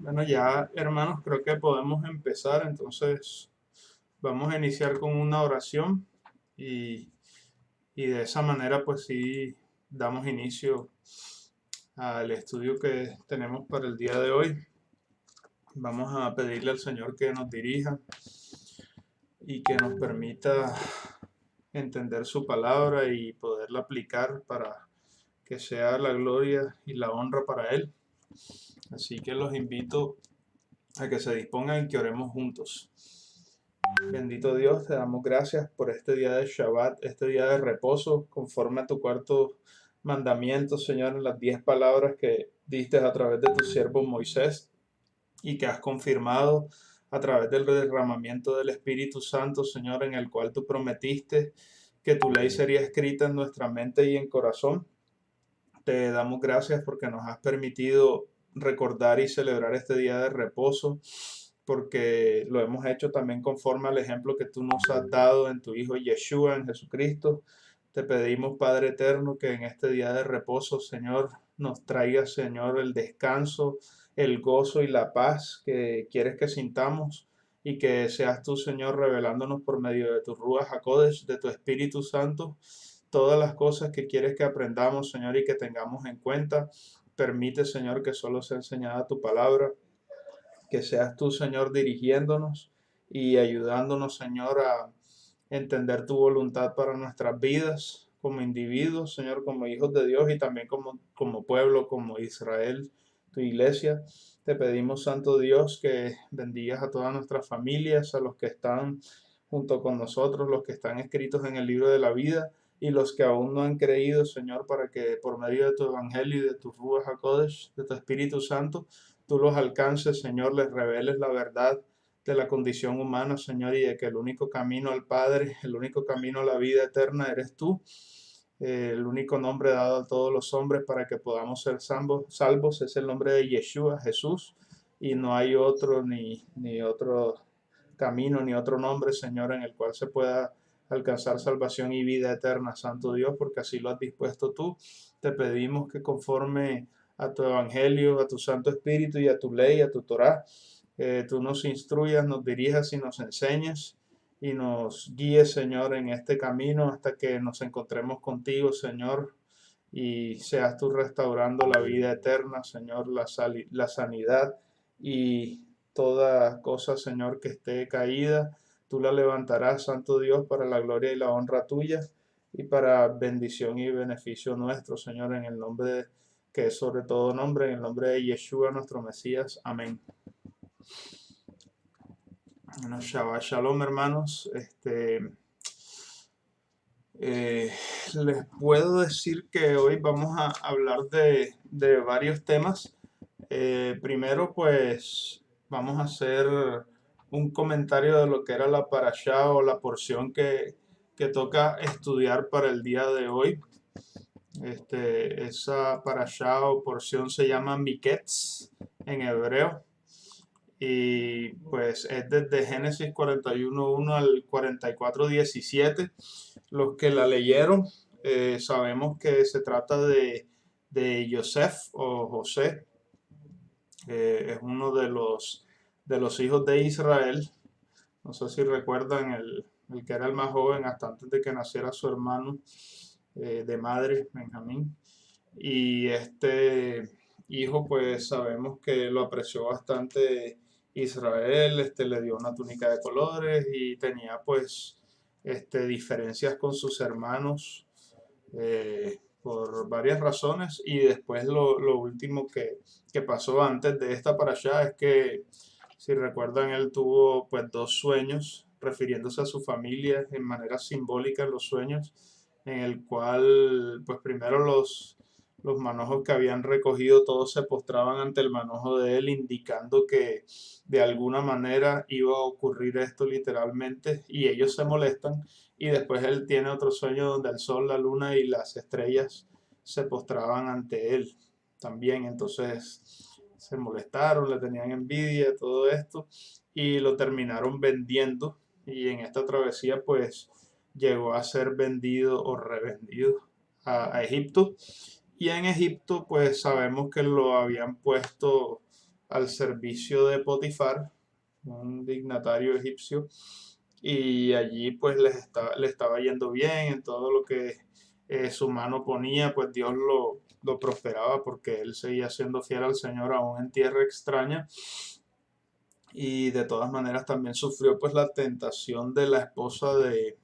Bueno, ya hermanos, creo que podemos empezar. Entonces, vamos a iniciar con una oración y, y de esa manera, pues sí, damos inicio al estudio que tenemos para el día de hoy. Vamos a pedirle al Señor que nos dirija y que nos permita entender su palabra y poderla aplicar para que sea la gloria y la honra para Él. Así que los invito a que se dispongan y que oremos juntos. Bendito Dios, te damos gracias por este día de Shabbat, este día de reposo, conforme a tu cuarto mandamiento, Señor, en las 10 palabras que diste a través de tu siervo Moisés y que has confirmado a través del derramamiento del Espíritu Santo, Señor, en el cual tú prometiste que tu ley sería escrita en nuestra mente y en corazón. Te damos gracias porque nos has permitido recordar y celebrar este día de reposo, porque lo hemos hecho también conforme al ejemplo que tú nos has dado en tu Hijo Yeshua, en Jesucristo. Te pedimos, Padre eterno, que en este día de reposo, Señor, nos traiga, Señor, el descanso, el gozo y la paz que quieres que sintamos, y que seas tú, Señor, revelándonos por medio de tu Ruach HaKodesh, de tu Espíritu Santo, todas las cosas que quieres que aprendamos, Señor, y que tengamos en cuenta. Permite, Señor, que solo sea enseñada tu palabra, que seas tú, Señor, dirigiéndonos y ayudándonos, Señor, a entender tu voluntad para nuestras vidas como individuos, Señor, como hijos de Dios y también como pueblo, como Israel, tu iglesia. Te pedimos, Santo Dios, que bendigas a todas nuestras familias, a los que están junto con nosotros, los que están escritos en el libro de la vida y los que aún no han creído, Señor, para que por medio de tu evangelio y de tu Ruach HaKodesh, de tu Espíritu Santo, tú los alcances, Señor, les reveles la verdad de la condición humana, Señor, y de que el único camino al Padre, el único camino a la vida eterna eres tú, el único nombre dado a todos los hombres para que podamos ser salvos es el nombre de Yeshua, Jesús, y no hay otro ni otro camino ni otro nombre, Señor, en el cual se pueda alcanzar salvación y vida eterna, Santo Dios, porque así lo has dispuesto tú. Te pedimos que conforme a tu evangelio, a tu Santo Espíritu y a tu ley, a tu Torah, tú nos instruyas, nos dirijas y nos enseñes y nos guíes, Señor, en este camino hasta que nos encontremos contigo, Señor, y seas tú restaurando la vida eterna, Señor, la sanidad y toda cosa, Señor, que esté caída. Tú la levantarás, Santo Dios, para la gloria y la honra tuya y para bendición y beneficio nuestro, Señor, en el nombre que es sobre todo nombre, en el nombre de Yeshua, nuestro Mesías. Amén. Bueno, Shabbat Shalom, hermanos. Eh, Les puedo decir que hoy vamos a hablar de varios temas. Primero, pues, vamos a hacer un comentario de lo que era la parashá o la porción que toca estudiar para el día de hoy. Esa parashá o porción se llama Miketz en hebreo y pues es desde Génesis 41:1 al 44:17. Los que la leyeron sabemos que se trata de Yosef o José, es uno de los hijos de Israel. No sé si recuerdan el que era el más joven hasta antes de que naciera su hermano de madre, Benjamín. Y este hijo, pues sabemos que lo apreció bastante Israel, le dio una túnica de colores y tenía pues diferencias con sus hermanos por varias razones. Y después lo último que pasó antes de esta parashá es que, si recuerdan, él tuvo pues dos sueños refiriéndose a su familia en manera simbólica en los sueños, en el cual pues primero los manojos que habían recogido todos se postraban ante el manojo de él, indicando que de alguna manera iba a ocurrir esto literalmente, y ellos se molestan. Y después él tiene otro sueño donde el sol, la luna y las estrellas se postraban ante él también. Entonces se molestaron, le tenían envidia, todo esto, y lo terminaron vendiendo. Y en esta travesía pues llegó a ser vendido o revendido a Egipto. Y en Egipto pues sabemos que lo habían puesto al servicio de Potifar, un dignatario egipcio, y allí pues le estaba yendo bien en todo lo que su mano ponía, pues Dios lo prosperaba porque él seguía siendo fiel al Señor aún en tierra extraña. Y de todas maneras también sufrió pues la tentación de la esposa de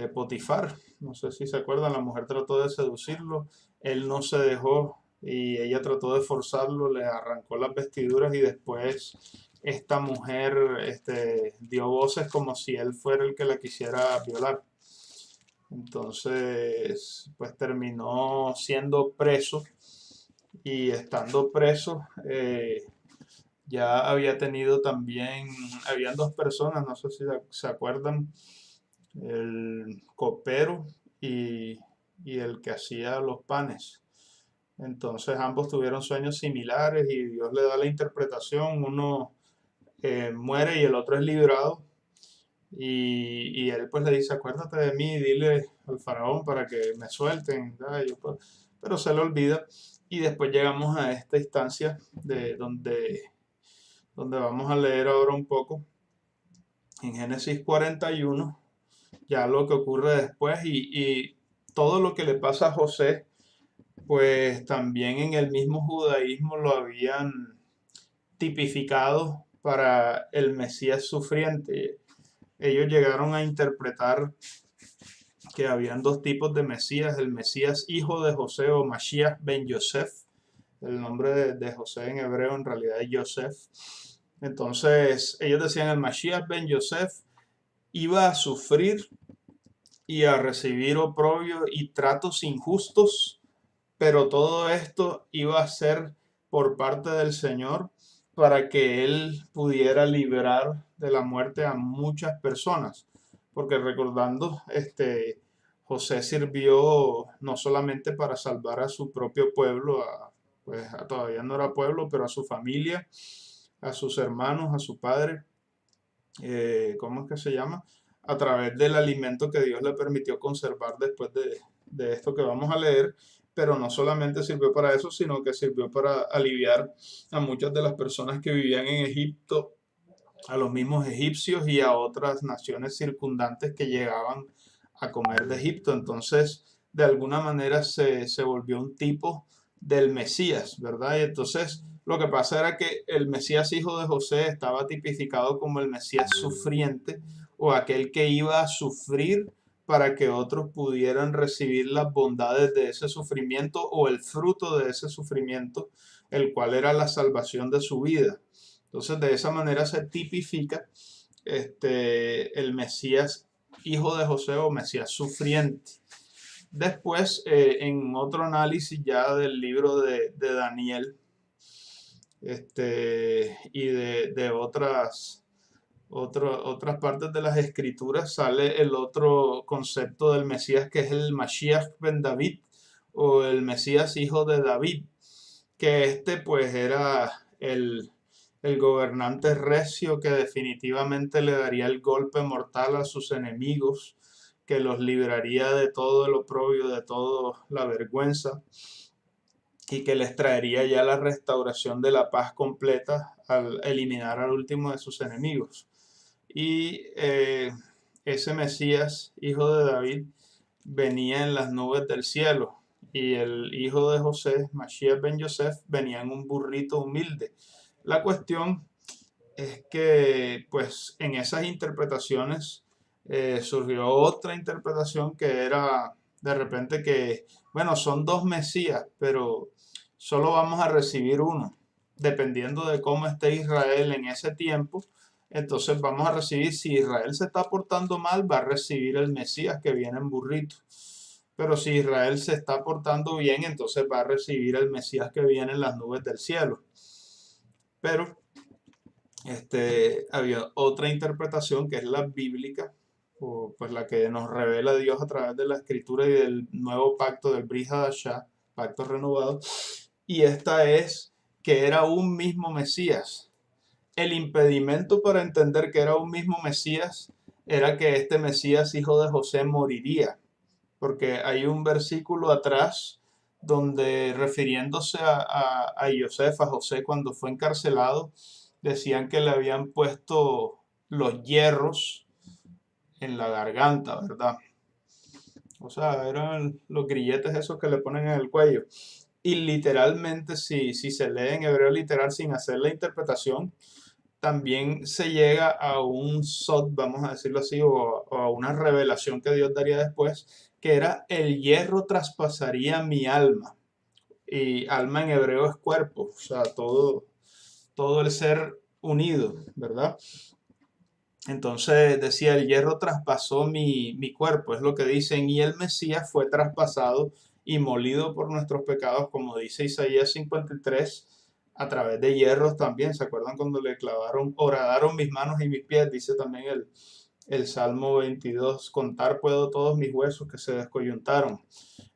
Potifar. No sé si se acuerdan, la mujer trató de seducirlo, él no se dejó y ella trató de forzarlo, le arrancó las vestiduras y después esta mujer dio voces como si él fuera el que la quisiera violar. Entonces, pues terminó siendo preso y estando preso, ya había tenido también, habían dos personas, no sé si se acuerdan, el copero y, y el que hacía los panes. Entonces ambos tuvieron sueños similares y Dios le da la interpretación, uno muere y el otro es librado. Y él pues le dice, acuérdate de mí, dile al faraón para que me suelten. Pero se le olvida. Y después llegamos a esta instancia de donde vamos a leer ahora un poco, en Génesis 41, ya lo que ocurre después y todo lo que le pasa a José, pues también en el mismo judaísmo lo habían tipificado para el Mesías sufriente. Ellos llegaron a interpretar que habían dos tipos de Mesías, el Mesías hijo de José o Mashiach ben Yosef, el nombre de José en hebreo en realidad es Yosef. Entonces ellos decían el Mashiach ben Yosef iba a sufrir y a recibir oprobio y tratos injustos, pero todo esto iba a ser por parte del Señor para que Él pudiera liberar de la muerte a muchas personas. Porque recordando, José sirvió no solamente para salvar a su propio pueblo, todavía no era pueblo, pero a su familia, a sus hermanos, a su padre, ¿cómo es que se llama? A través del alimento que Dios le permitió conservar después de esto que vamos a leer, pero no solamente sirvió para eso, sino que sirvió para aliviar a muchas de las personas que vivían en Egipto, a los mismos egipcios y a otras naciones circundantes que llegaban a comer de Egipto. Entonces, de alguna manera se volvió un tipo del Mesías, ¿verdad? Y entonces lo que pasa era que el Mesías hijo de José estaba tipificado como el Mesías sufriente o aquel que iba a sufrir para que otros pudieran recibir las bondades de ese sufrimiento o el fruto de ese sufrimiento, el cual era la salvación de su vida. Entonces, de esa manera se tipifica el Mesías hijo de José o Mesías sufriente. Después, en otro análisis ya del libro de Daniel y de otras partes de las escrituras, sale el otro concepto del Mesías que es el Mashiach ben David o el Mesías hijo de David, que pues era el gobernante recio que definitivamente le daría el golpe mortal a sus enemigos, que los libraría de todo el oprobio, de toda la vergüenza, y que les traería ya la restauración de la paz completa al eliminar al último de sus enemigos. Y ese Mesías, hijo de David, venía en las nubes del cielo, y el hijo de José, Mashiach ben Yosef, venía en un burrito humilde. La cuestión es que, pues, en esas interpretaciones surgió otra interpretación que era de repente que, bueno, son dos Mesías, pero solo vamos a recibir uno, dependiendo de cómo esté Israel en ese tiempo. Entonces vamos a recibir, si Israel se está portando mal, va a recibir el Mesías que viene en burrito. Pero si Israel se está portando bien, entonces va a recibir el Mesías que viene en las nubes del cielo. Pero había otra interpretación que es la bíblica, o pues la que nos revela Dios a través de la escritura y del nuevo pacto del Brit Hadashah, pacto renovado, y esta es que era un mismo Mesías. El impedimento para entender que era un mismo Mesías era que este Mesías, hijo de José, moriría, porque hay un versículo atrás donde refiriéndose a Yosef, a José, cuando fue encarcelado, decían que le habían puesto los hierros en la garganta, ¿verdad? O sea, eran los grilletes esos que le ponen en el cuello. Y literalmente, si se lee en hebreo literal sin hacer la interpretación, también se llega a un sod, vamos a decirlo así, o a una revelación que Dios daría después, que era el hierro traspasaría mi alma. Y alma en hebreo es cuerpo, o sea, todo el ser unido, ¿verdad? Entonces decía, el hierro traspasó mi cuerpo, es lo que dicen, y el Mesías fue traspasado y molido por nuestros pecados, como dice Isaías 53, a través de hierros también. ¿Se acuerdan cuando le clavaron, horadaron mis manos y mis pies? Dice también el Salmo 22, contar puedo todos mis huesos que se descoyuntaron.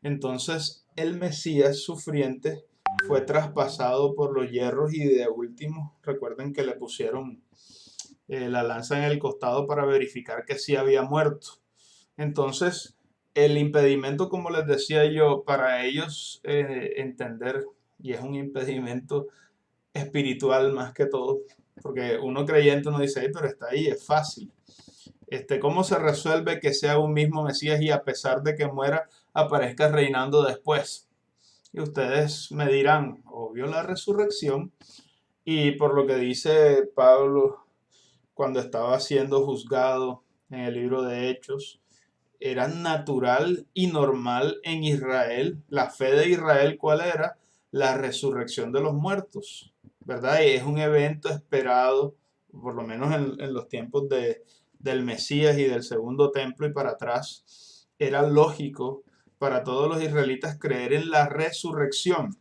Entonces el Mesías sufriente fue traspasado por los hierros y de último, recuerden que le pusieron la lanza en el costado para verificar que sí había muerto. Entonces, el impedimento, como les decía yo, para ellos entender, y es un impedimento espiritual más que todo, porque uno creyente uno dice, pero está ahí, es fácil. ¿Cómo se resuelve que sea un mismo Mesías y a pesar de que muera, aparezca reinando después? Y ustedes me dirán, obvio la resurrección, y por lo que dice Pablo cuando estaba siendo juzgado en el libro de Hechos, era natural y normal en Israel. La fe de Israel, ¿cuál era? La resurrección de los muertos, ¿verdad? Y es un evento esperado, por lo menos en los tiempos del Mesías y del segundo templo y para atrás, era lógico para todos los israelitas creer en la resurrección.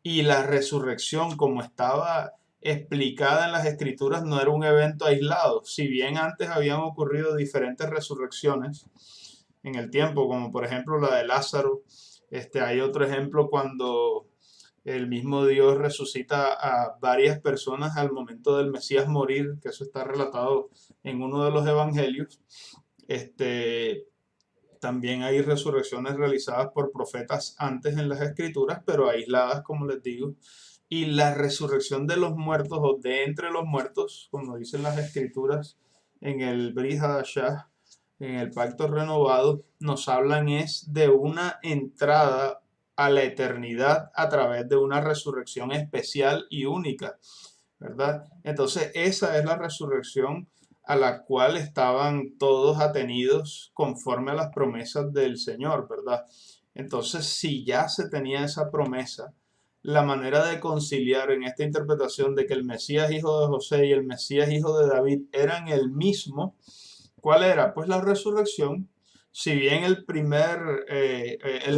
Y la resurrección, como estaba explicada en las escrituras, no era un evento aislado. Si bien antes habían ocurrido diferentes resurrecciones en el tiempo, como por ejemplo la de Lázaro, hay otro ejemplo cuando el mismo Dios resucita a varias personas al momento del Mesías morir, que eso está relatado en uno de los evangelios. Este, También hay resurrecciones realizadas por profetas antes en las escrituras, pero aisladas, como les digo. Y la resurrección de los muertos o de entre los muertos, como dicen las escrituras en el Brit Hadashah, en el pacto renovado, nos hablan es de una entrada a la eternidad a través de una resurrección especial y única, ¿verdad? Entonces, esa es la resurrección a la cual estaban todos atenidos conforme a las promesas del Señor, ¿verdad? Entonces, si ya se tenía esa promesa, la manera de conciliar en esta interpretación de que el Mesías hijo de José y el Mesías hijo de David eran el mismo, ¿cuál era? Pues la resurrección. Si bien el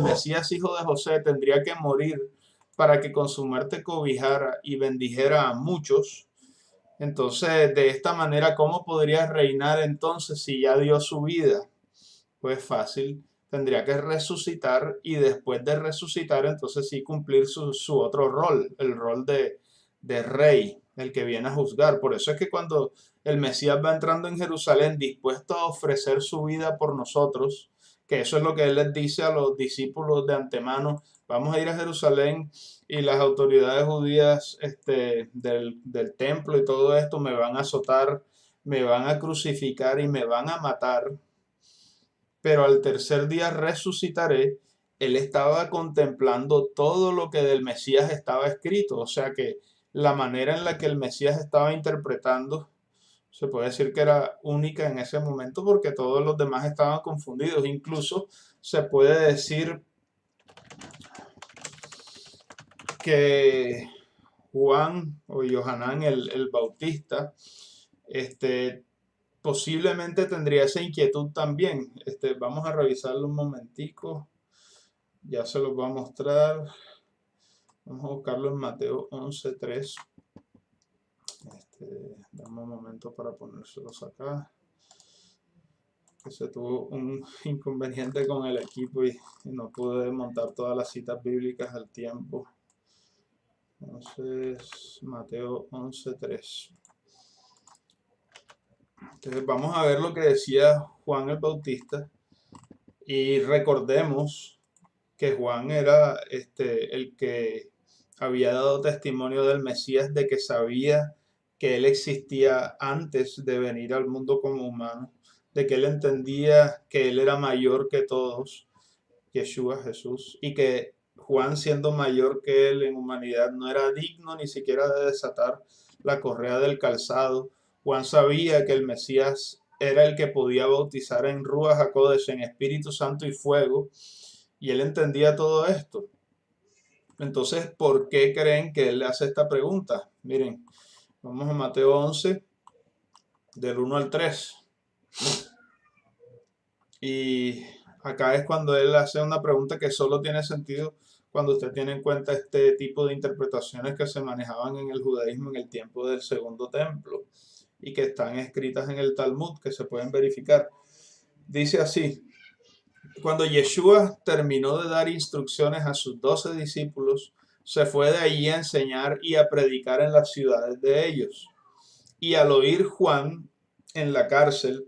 Mesías hijo de José tendría que morir para que con su muerte cobijara y bendijera a muchos, entonces de esta manera, ¿cómo podría reinar entonces si ya dio su vida? Pues fácil, tendría que resucitar y después de resucitar, entonces sí cumplir su otro rol, el rol de rey, el que viene a juzgar. Por eso es que cuando el Mesías va entrando en Jerusalén dispuesto a ofrecer su vida por nosotros, que eso es lo que él les dice a los discípulos de antemano, vamos a ir a Jerusalén y las autoridades judías del templo y todo esto me van a azotar, me van a crucificar y me van a matar, pero al tercer día resucitaré. Él estaba contemplando todo lo que del Mesías estaba escrito, o sea que la manera en la que el Mesías estaba interpretando se puede decir que era única en ese momento porque todos los demás estaban confundidos. Incluso se puede decir que Juan o Johanán el Bautista, este, posiblemente tendría esa inquietud también. Vamos a revisarlo un momentico. Ya se los voy a mostrar. Vamos a buscarlo en Mateo 11:3. Dame un momento para ponérselos acá. Que se tuvo un inconveniente con el equipo y no pude montar todas las citas bíblicas al tiempo. Entonces, Mateo 11:3. Entonces, vamos a ver lo que decía Juan el Bautista y recordemos que Juan era el que había dado testimonio del Mesías, de que sabía que él existía antes de venir al mundo como humano, de que él entendía que él era mayor que todos, Yeshua, Jesús, y que Juan, siendo mayor que él en humanidad, no era digno ni siquiera de desatar la correa del calzado. Juan sabía que el Mesías era el que podía bautizar en Ruach HaKodesh, en Espíritu Santo y fuego, y él entendía todo esto. Entonces, ¿por qué creen que él le hace esta pregunta? Miren, vamos a Mateo 11, del 1 al 3. Y acá es cuando él hace una pregunta que solo tiene sentido cuando usted tiene en cuenta este tipo de interpretaciones que se manejaban en el judaísmo en el tiempo del Segundo Templo y que están escritas en el Talmud, que se pueden verificar. Dice así: cuando Yeshua terminó de dar instrucciones a sus 12 discípulos, se fue de allí a enseñar y a predicar en las ciudades de ellos. Y al oír Juan en la cárcel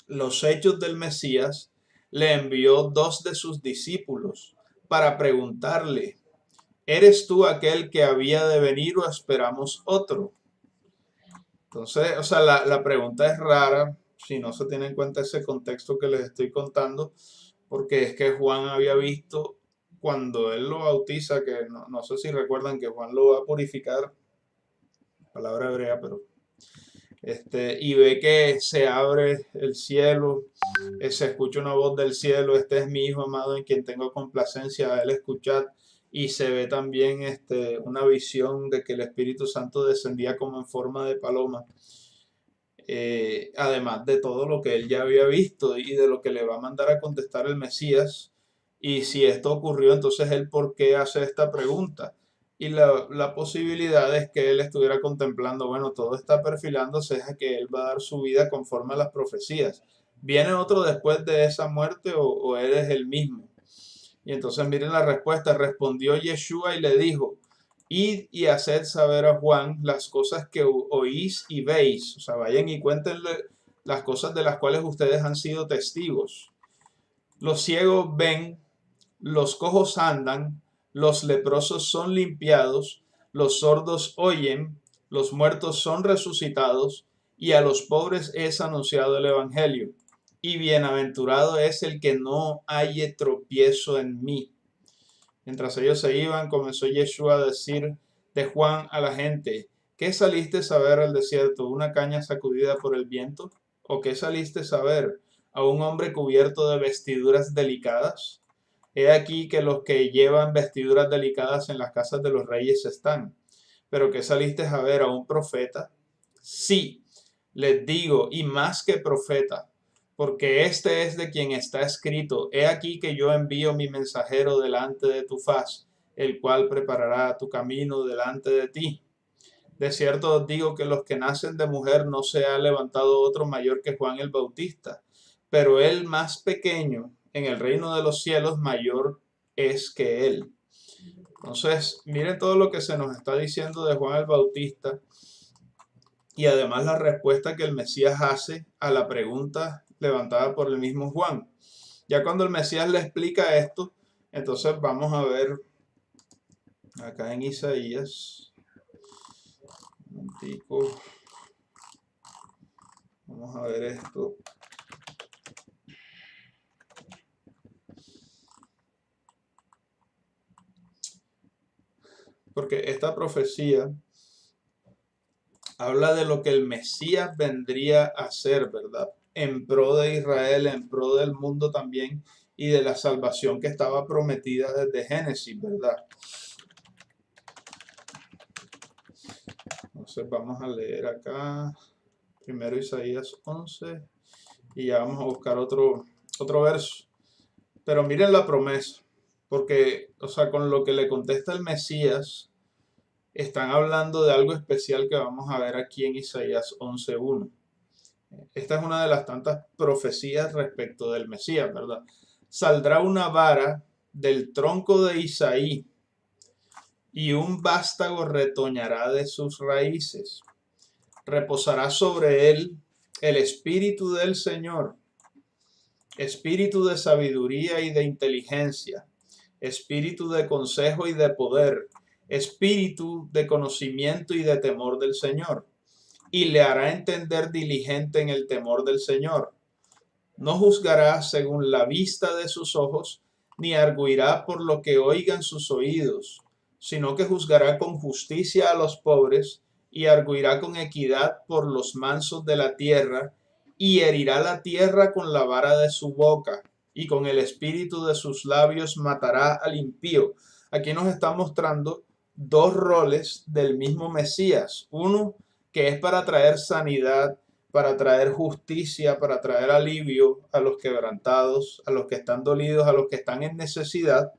los hechos del Mesías, le envió 2 de sus discípulos para preguntarle: ¿eres tú aquel que había de venir o esperamos otro? Entonces, o sea, la pregunta es rara si no se tiene en cuenta ese contexto que les estoy contando, porque es que Juan había visto cuando él lo bautiza, que no sé si recuerdan que Juan lo va a purificar, palabra hebrea, pero y ve que se abre el cielo, se escucha una voz del cielo: este es mi hijo amado en quien tengo complacencia, a él escuchad. Y se ve también una visión de que el Espíritu Santo descendía como en forma de paloma, además de todo lo que él ya había visto y de lo que le va a mandar a contestar el Mesías. Y si esto ocurrió, entonces él por qué hace esta pregunta. Y la posibilidad es que él estuviera contemplando, bueno, todo está perfilándose a que él va a dar su vida conforme a las profecías. ¿Viene otro después de esa muerte o eres el mismo? Y entonces miren la respuesta: respondió Yeshua y le dijo: id y haced saber a Juan las cosas que oís y veis. O sea, vayan y cuéntenle las cosas de las cuales ustedes han sido testigos. Los ciegos ven, los cojos andan, los leprosos son limpiados, los sordos oyen, los muertos son resucitados, y a los pobres es anunciado el Evangelio. Y bienaventurado es el que no halle tropiezo en mí. Mientras ellos se iban, comenzó Yeshua a decir de Juan a la gente: ¿qué saliste a ver al desierto? ¿Una caña sacudida por el viento? ¿O qué saliste a ver? ¿A un hombre cubierto de vestiduras delicadas? He aquí que los que llevan vestiduras delicadas en las casas de los reyes están. ¿Pero qué saliste a ver? ¿A un profeta? Sí, les digo, y más que profeta, porque este es de quien está escrito: he aquí que yo envío mi mensajero delante de tu faz, el cual preparará tu camino delante de ti. De cierto os digo que los que nacen de mujer no se ha levantado otro mayor que Juan el Bautista, pero el más pequeño en el reino de los cielos mayor es que él. Entonces, miren todo lo que se nos está diciendo de Juan el Bautista y además la respuesta que el Mesías hace a la pregunta levantada por el mismo Juan. Ya cuando el Mesías le explica esto, entonces vamos a ver acá en Isaías. Un momentico. Vamos a ver esto. Porque esta profecía habla de lo que el Mesías vendría a hacer, ¿verdad? En pro de Israel, en pro del mundo también, y de la salvación que estaba prometida desde Génesis, ¿verdad? Entonces vamos a leer acá primero Isaías 11 y ya vamos a buscar otro verso. Pero miren la promesa, porque, o sea, con lo que le contesta el Mesías, están hablando de algo especial que vamos a ver aquí en Isaías 11:1. Esta es una de las tantas profecías respecto del Mesías, ¿verdad? Saldrá una vara del tronco de Isaí y un vástago retoñará de sus raíces. Reposará sobre él el espíritu del Señor, espíritu de sabiduría y de inteligencia, espíritu de consejo y de poder, espíritu de conocimiento y de temor del Señor, y le hará entender diligente en el temor del Señor. No juzgará según la vista de sus ojos, ni arguirá por lo que oigan sus oídos, sino que juzgará con justicia a los pobres, y arguirá con equidad por los mansos de la tierra, y herirá la tierra con la vara de su boca, y con el espíritu de sus labios matará al impío. Aquí nos está mostrando dos roles del mismo Mesías. Uno que es para traer sanidad, para traer justicia, para traer alivio a los quebrantados, a los que están dolidos, a los que están en necesidad,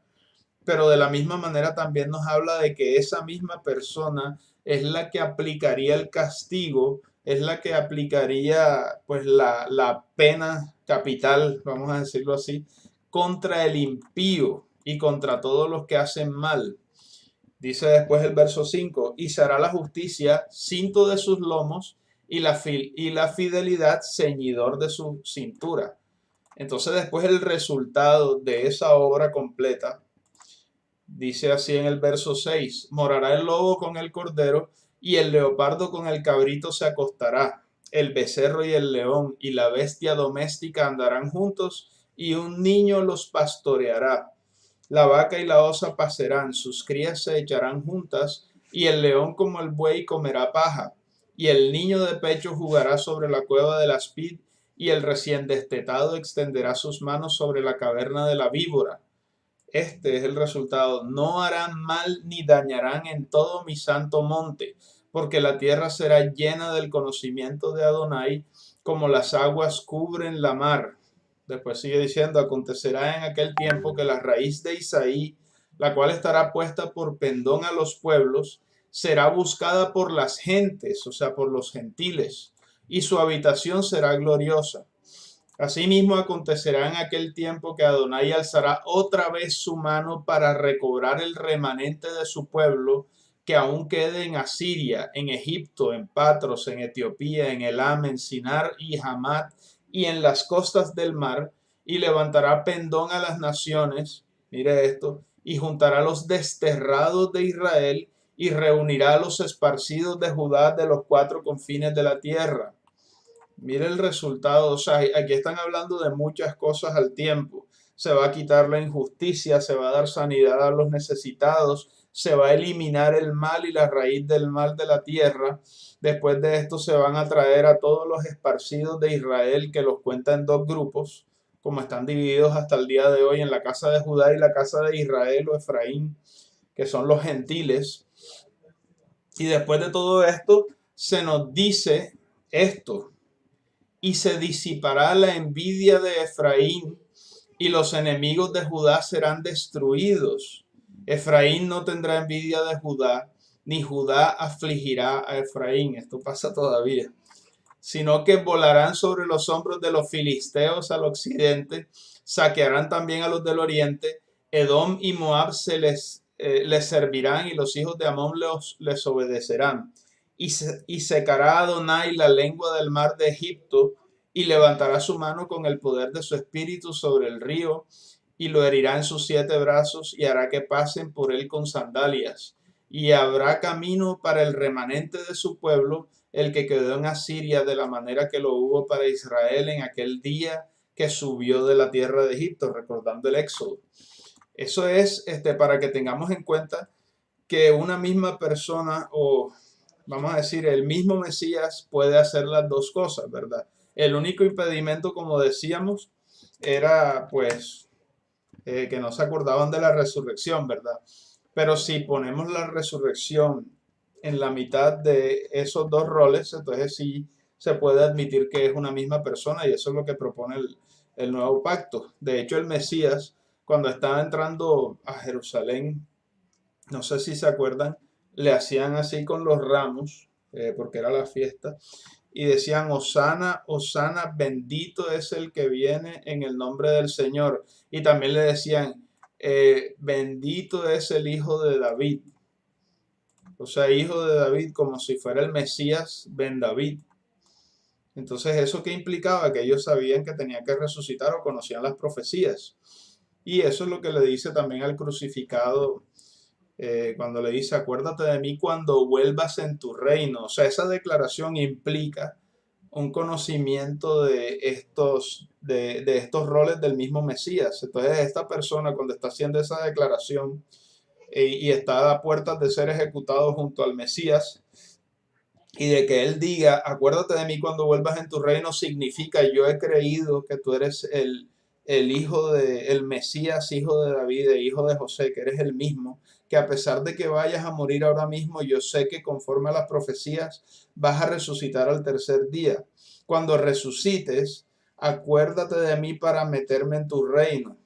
pero de la misma manera también nos habla de que esa misma persona es la que aplicaría el castigo, es la que aplicaría pues la pena capital, vamos a decirlo así, contra el impío y contra todos los que hacen mal. Dice después el verso 5, y se hará la justicia cinto de sus lomos y la fidelidad ceñidor de su cintura. Entonces después el resultado de esa obra completa, dice así en el verso 6, morará el lobo con el cordero y el leopardo con el cabrito se acostará. El becerro y el león y la bestia doméstica andarán juntos y un niño los pastoreará. La vaca y la osa pasarán, sus crías se echarán juntas, y el león como el buey comerá paja, y el niño de pecho jugará sobre la cueva del aspid, y el recién destetado extenderá sus manos sobre la caverna de la víbora. Este es el resultado. No harán mal ni dañarán en todo mi santo monte, porque la tierra será llena del conocimiento de Adonai, como las aguas cubren la mar. Después sigue diciendo, acontecerá en aquel tiempo que la raíz de Isaí, la cual estará puesta por pendón a los pueblos, será buscada por las gentes, o sea, por los gentiles, y su habitación será gloriosa. Asimismo acontecerá en aquel tiempo que Adonai alzará otra vez su mano para recobrar el remanente de su pueblo que aún quede en Asiria, en Egipto, en Patros, en Etiopía, en Elam, en Sinar y Hamat y en las costas del mar, y levantará pendón a las naciones, mire esto, y juntará a los desterrados de Israel y reunirá a los esparcidos de Judá de los cuatro confines de la tierra. Mire el resultado, o sea, aquí están hablando de muchas cosas al tiempo. Se va a quitar la injusticia, se va a dar sanidad a los necesitados, se va a eliminar el mal y la raíz del mal de la tierra. Después de esto se van a traer a todos los esparcidos de Israel, que los cuenta en dos grupos, como están divididos hasta el día de hoy en la casa de Judá y la casa de Israel o Efraín, que son los gentiles. Y después de todo esto se nos dice esto: y se disipará la envidia de Efraín, y los enemigos de Judá serán destruidos. Efraín no tendrá envidia de Judá, ni Judá afligirá a Efraín. Esto pasa todavía. Sino que volarán sobre los hombros de los filisteos al occidente, saquearán también a los del oriente. Edom y Moab les servirán, y los hijos de Amón les obedecerán. Y secará Adonai la lengua del mar de Egipto, y levantará su mano con el poder de su espíritu sobre el río, y lo herirá en sus 7 brazos, y hará que pasen por él con sandalias. Y habrá camino para el remanente de su pueblo, el que quedó en Asiria, de la manera que lo hubo para Israel en aquel día que subió de la tierra de Egipto, recordando el Éxodo. Eso es para que tengamos en cuenta que una misma persona, o vamos a decir, el mismo Mesías puede hacer las dos cosas, ¿verdad? El único impedimento, como decíamos, era pues que no se acordaban de la resurrección, ¿verdad? Pero si ponemos la resurrección en la mitad de esos dos roles, entonces sí se puede admitir que es una misma persona, y eso es lo que propone el nuevo pacto. De hecho, el Mesías, cuando estaba entrando a Jerusalén, no sé si se acuerdan, le hacían así con los ramos, porque era la fiesta, y decían, Hosana, Hosana, bendito es el que viene en el nombre del Señor. Y también le decían, bendito es el hijo de David. O sea, hijo de David, como si fuera el Mesías Ben David. Entonces, ¿eso qué implicaba? Que ellos sabían que tenían que resucitar, o conocían las profecías. Y eso es lo que le dice también al crucificado cuando le dice, acuérdate de mí cuando vuelvas en tu reino. O sea, esa declaración implica un conocimiento de estos roles del mismo Mesías. Entonces, esta persona cuando está haciendo esa declaración y está a puertas de ser ejecutado junto al Mesías, y de que él diga, acuérdate de mí cuando vuelvas en tu reino, significa yo he creído que tú eres el hijo el Mesías, hijo de David, e hijo de José, que eres el mismo, que a pesar de que vayas a morir ahora mismo, yo sé que conforme a las profecías vas a resucitar al tercer día. Cuando resucites, acuérdate de mí para meterme en tu reino.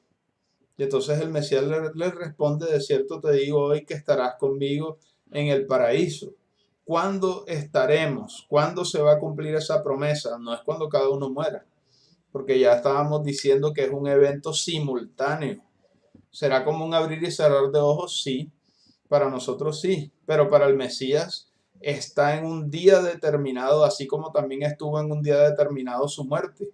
Y entonces el Mesías le responde, de cierto te digo hoy que estarás conmigo en el paraíso. ¿Cuándo estaremos? ¿Cuándo se va a cumplir esa promesa? No es cuando cada uno muera, porque ya estábamos diciendo que es un evento simultáneo. ¿Será como un abrir y cerrar de ojos? Sí, para nosotros sí, pero para el Mesías está en un día determinado, así como también estuvo en un día determinado su muerte.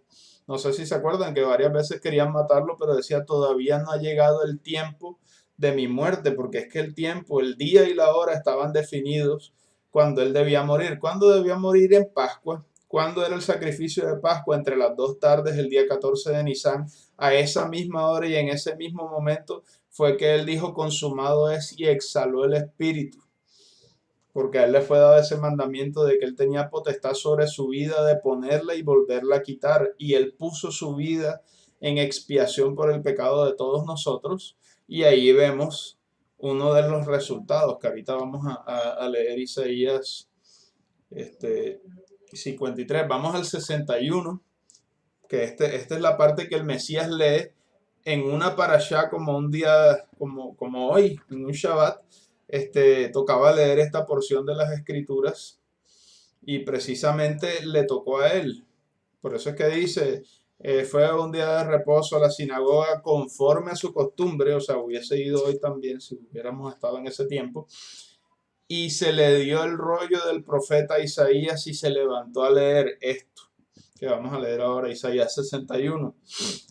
No sé si se acuerdan que varias veces querían matarlo, pero decía, todavía no ha llegado el tiempo de mi muerte, porque es que el tiempo, el día y la hora estaban definidos cuando él debía morir. ¿Cuándo debía morir? En Pascua. ¿Cuándo era el sacrificio de Pascua? Entre las 2 tardes, el día 14 de Nisan, a esa misma hora y en ese mismo momento fue que él dijo, consumado es, y exhaló el espíritu, porque a él le fue dado ese mandamiento de que él tenía potestad sobre su vida de ponerla y volverla a quitar, y él puso su vida en expiación por el pecado de todos nosotros, y ahí vemos uno de los resultados, que ahorita vamos a leer Isaías 53, vamos al 61, que esta es la parte que el Mesías lee en una parashá como un día, como hoy, en un Shabbat, tocaba leer esta porción de las Escrituras y precisamente le tocó a él. Por eso es que dice, fue un día de reposo a la sinagoga conforme a su costumbre, o sea, hubiese ido hoy también si hubiéramos estado en ese tiempo, y se le dio el rollo del profeta Isaías y se levantó a leer esto, que vamos a leer ahora, Isaías 61.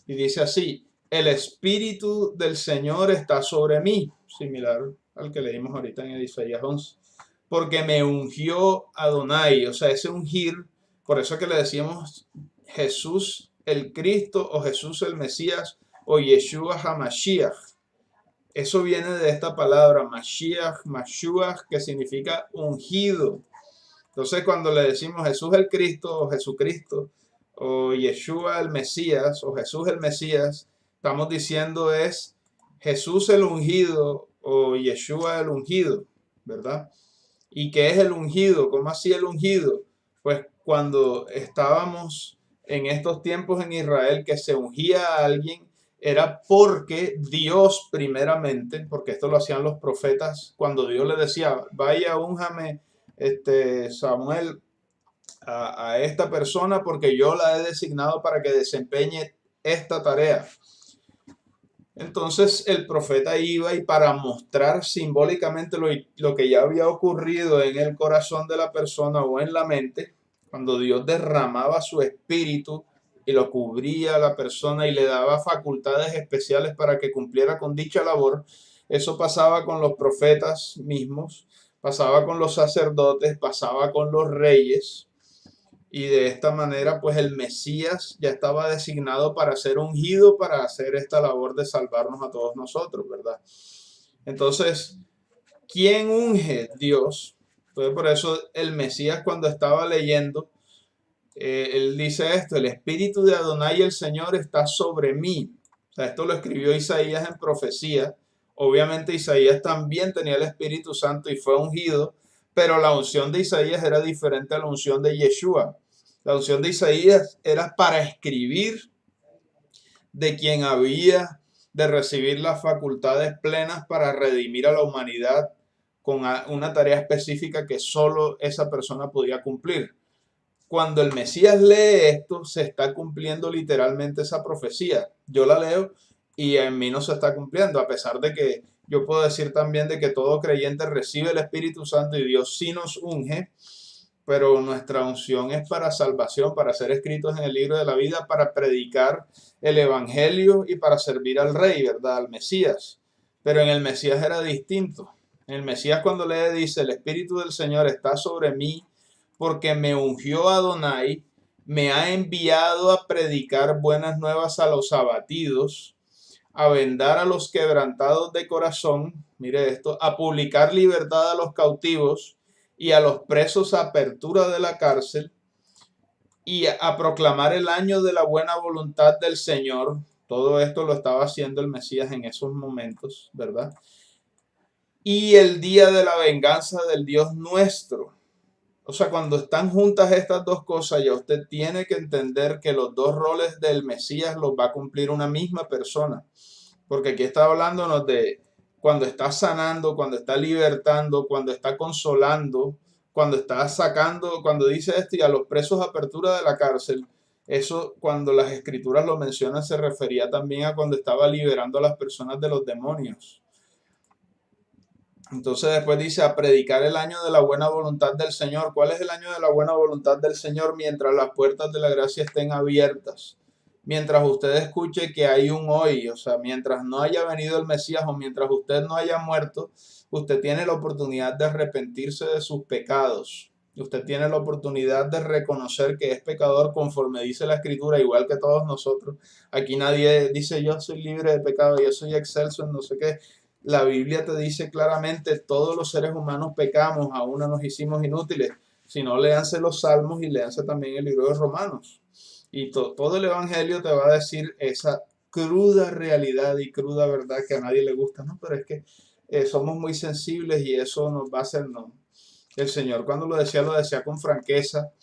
Y dice así, el Espíritu del Señor está sobre mí, similar al que leímos ahorita en Isaías 11, porque me ungió Adonai, o sea, ese ungir, por eso que le decíamos Jesús el Cristo o Jesús el Mesías o Yeshua HaMashiach. Eso viene de esta palabra, Mashiach, Mashuach, que significa ungido. Entonces, cuando le decimos Jesús el Cristo o Jesucristo o Yeshua el Mesías o Jesús el Mesías, estamos diciendo es Jesús el ungido o Yeshua el ungido, ¿verdad? ¿Y qué es el ungido? ¿Cómo así el ungido? Pues cuando estábamos en estos tiempos en Israel que se ungía a alguien, era porque Dios primeramente, porque esto lo hacían los profetas, cuando Dios le decía, vaya, únjame Samuel a esta persona porque yo la he designado para que desempeñe esta tarea. Entonces el profeta iba y para mostrar simbólicamente lo que ya había ocurrido en el corazón de la persona o en la mente, cuando Dios derramaba su espíritu y lo cubría a la persona y le daba facultades especiales para que cumpliera con dicha labor, eso pasaba con los profetas mismos, pasaba con los sacerdotes, pasaba con los reyes. Y de esta manera, pues el Mesías ya estaba designado para ser ungido, para hacer esta labor de salvarnos a todos nosotros, ¿verdad? Entonces, ¿quién unge? Dios. Entonces, por eso el Mesías cuando estaba leyendo, él dice esto, el Espíritu de Adonai el Señor está sobre mí. O sea, esto lo escribió Isaías en profecía. Obviamente Isaías también tenía el Espíritu Santo y fue ungido, pero la unción de Isaías era diferente a la unción de Yeshua. La unción de Isaías era para escribir de quien había de recibir las facultades plenas para redimir a la humanidad con una tarea específica que solo esa persona podía cumplir. Cuando el Mesías lee esto, se está cumpliendo literalmente esa profecía. Yo la leo y en mí no se está cumpliendo, a pesar de que yo puedo decir también de que todo creyente recibe el Espíritu Santo y Dios sí nos unge. pero nuestra unción es para salvación, para ser escritos en el libro de la vida, para predicar el evangelio y para servir al rey, ¿verdad? Al Mesías. Pero en el Mesías era distinto. En el Mesías cuando le dice, el Espíritu del Señor está sobre mí porque me ungió Adonai, me ha enviado a predicar buenas nuevas a los abatidos, a vendar a los quebrantados de corazón, mire esto, a publicar libertad a los cautivos y a los presos apertura de la cárcel y a proclamar el año de la buena voluntad del Señor. Todo esto lo estaba haciendo el Mesías en esos momentos, ¿verdad? Y el día de la venganza del Dios nuestro. O sea, cuando están juntas estas dos cosas, ya usted tiene que entender que los dos roles del Mesías los va a cumplir una misma persona. Porque aquí está hablándonos de cuando está sanando, cuando está libertando, cuando está consolando, cuando está sacando, cuando dice esto y a los presos apertura de la cárcel. Eso cuando las escrituras lo mencionan se refería también a cuando estaba liberando a las personas de los demonios. Entonces después dice a predicar el año de la buena voluntad del Señor. ¿Cuál es el año de la buena voluntad del Señor? Mientras las puertas de la gracia estén abiertas. Mientras usted escuche que hay un hoy, o sea, mientras no haya venido el Mesías o mientras usted no haya muerto, usted tiene la oportunidad de arrepentirse de sus pecados. Usted tiene la oportunidad de reconocer que es pecador conforme dice la Escritura, igual que todos nosotros. Aquí nadie dice yo soy libre de pecado, yo soy excelso en no sé qué. La Biblia te dice claramente, todos los seres humanos pecamos, aún no nos hicimos inútiles. Si no, léanse los Salmos y léanse también el libro de Romanos. Y todo el Evangelio te va a decir esa cruda realidad y cruda verdad que a nadie le gusta, ¿no? Pero es que somos muy sensibles y eso nos va a hacer, ¿no? El Señor cuando lo decía con franqueza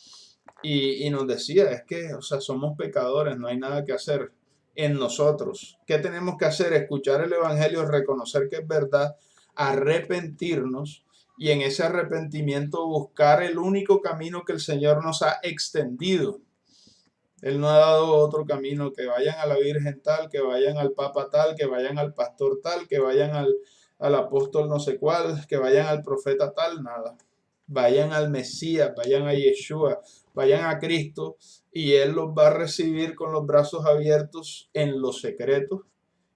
y nos decía, es que, o sea, somos pecadores, no hay nada que hacer en nosotros. ¿Qué tenemos que hacer? Escuchar el Evangelio, reconocer que es verdad, arrepentirnos y en ese arrepentimiento buscar el único camino que el Señor nos ha extendido. Él no ha dado otro camino, que vayan a la Virgen tal, que vayan al Papa tal, que vayan al pastor tal, que vayan al apóstol no sé cuál, que vayan al profeta tal, nada. Vayan al Mesías, vayan a Yeshua, vayan a Cristo y Él los va a recibir con los brazos abiertos en los secretos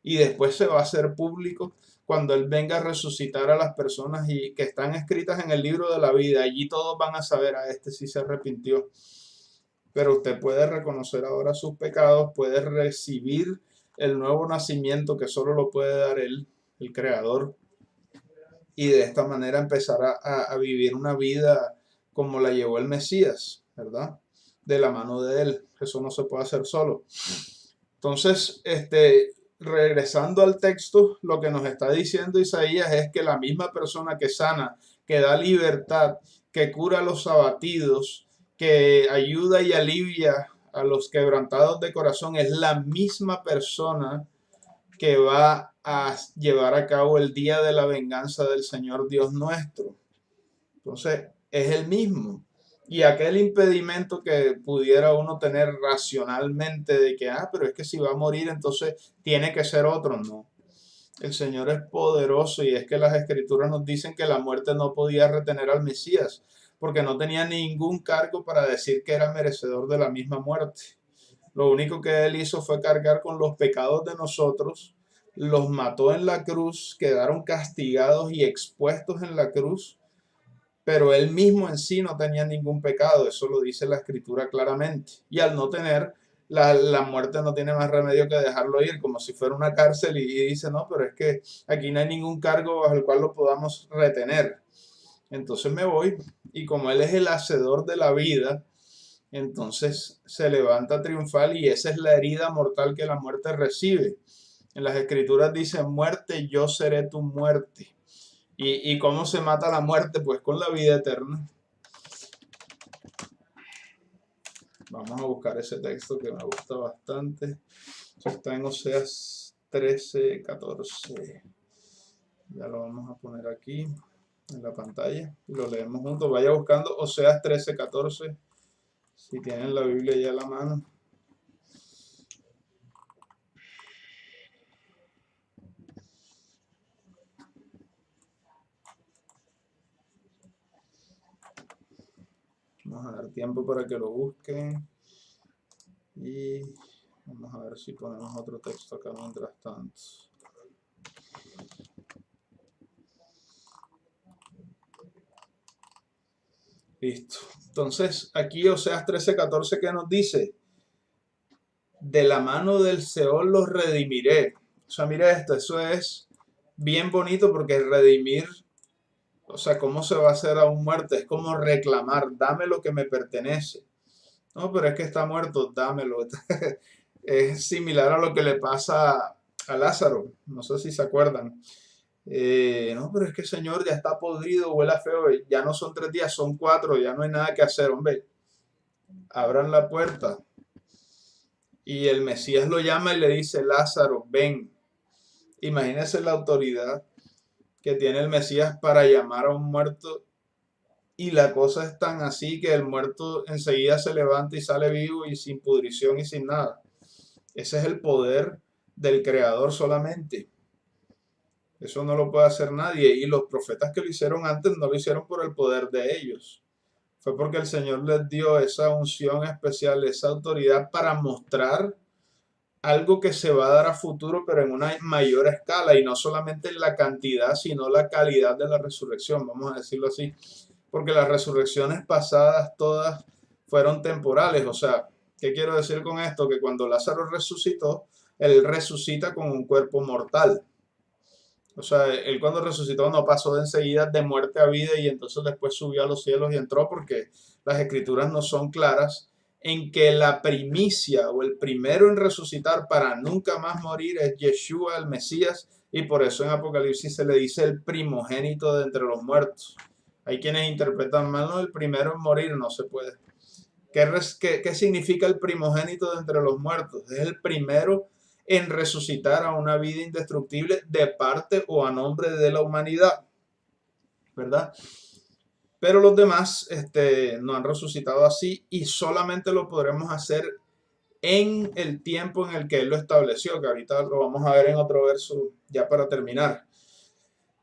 y después se va a hacer público cuando Él venga a resucitar a las personas y que están escritas en el libro de la vida. Allí todos van a saber a este si se arrepintió. Pero usted puede reconocer ahora sus pecados, puede recibir el nuevo nacimiento que solo lo puede dar Él, el Creador, y de esta manera empezar a vivir una vida como la llevó el Mesías, ¿verdad? De la mano de Él. Eso no se puede hacer solo. Entonces, regresando al texto, lo que nos está diciendo Isaías es que la misma persona que sana, que da libertad, que cura a los abatidos, que ayuda y alivia a los quebrantados de corazón, es la misma persona que va a llevar a cabo el día de la venganza del Señor Dios nuestro. Entonces, es el mismo. Y aquel impedimento que pudiera uno tener racionalmente de que, pero es que si va a morir, entonces tiene que ser otro, no. El Señor es poderoso y es que las escrituras nos dicen que la muerte no podía retener al Mesías, porque no tenía ningún cargo para decir que era merecedor de la misma muerte. Lo único que él hizo fue cargar con los pecados de nosotros, los mató en la cruz, quedaron castigados y expuestos en la cruz, pero él mismo en sí no tenía ningún pecado, eso lo dice la escritura claramente. Y al no tener, la muerte no tiene más remedio que dejarlo ir, como si fuera una cárcel, y dice, no, pero es que aquí no hay ningún cargo bajo el cual lo podamos retener. Entonces me voy, y como él es el hacedor de la vida, entonces se levanta triunfal y esa es la herida mortal que la muerte recibe. En las escrituras dice, muerte, yo seré tu muerte. ¿Y cómo se mata la muerte? Pues con la vida eterna. Vamos a buscar ese texto que me gusta bastante. Está en Oseas 13:14. Ya lo vamos a poner aquí en la pantalla y lo leemos juntos. Vaya buscando Oseas 13:14. Si tienen la Biblia ya a la mano. Vamos a dar tiempo para que lo busquen. Y vamos a ver si ponemos otro texto acá mientras tanto. Listo. Entonces, aquí Oseas 13:14, ¿qué nos dice? De la mano del Seol los redimiré. O sea, mira esto, eso es bien bonito porque redimir, o sea, ¿cómo se va a hacer a un muerto? Es como reclamar, dame lo que me pertenece. No, pero es que está muerto, dámelo. Es similar a lo que le pasa a Lázaro, no sé si se acuerdan. No, pero es que Señor ya está podrido, huele a feo, ya no son 3 días, son 4, ya no hay nada que hacer, hombre. Abran la puerta. Y el Mesías lo llama y le dice, Lázaro, ven. Imagínense la autoridad que tiene el Mesías para llamar a un muerto y la cosa es tan así que el muerto enseguida se levanta y sale vivo y sin pudrición y sin nada. Ese es el poder del Creador solamente. Eso no lo puede hacer nadie. Y los profetas que lo hicieron antes no lo hicieron por el poder de ellos. Fue porque el Señor les dio esa unción especial, esa autoridad para mostrar algo que se va a dar a futuro, pero en una mayor escala, y no solamente en la cantidad, sino la calidad de la resurrección, vamos a decirlo así, porque las resurrecciones pasadas todas fueron temporales. O sea, ¿qué quiero decir con esto? Que cuando Lázaro resucitó, él resucita con un cuerpo mortal. O sea, él cuando resucitó no pasó de enseguida de muerte a vida y entonces después subió a los cielos y entró, porque las escrituras no son claras en que la primicia o el primero en resucitar para nunca más morir es Yeshua, el Mesías, y por eso en Apocalipsis se le dice el primogénito de entre los muertos. Hay quienes interpretan mal, no, el primero en morir, no se puede. ¿Qué significa el primogénito de entre los muertos? Es el primero en resucitar a una vida indestructible de parte o a nombre de la humanidad, ¿verdad? Pero los demás no han resucitado así y solamente lo podremos hacer en el tiempo en el que Él lo estableció, que ahorita lo vamos a ver en otro verso ya para terminar.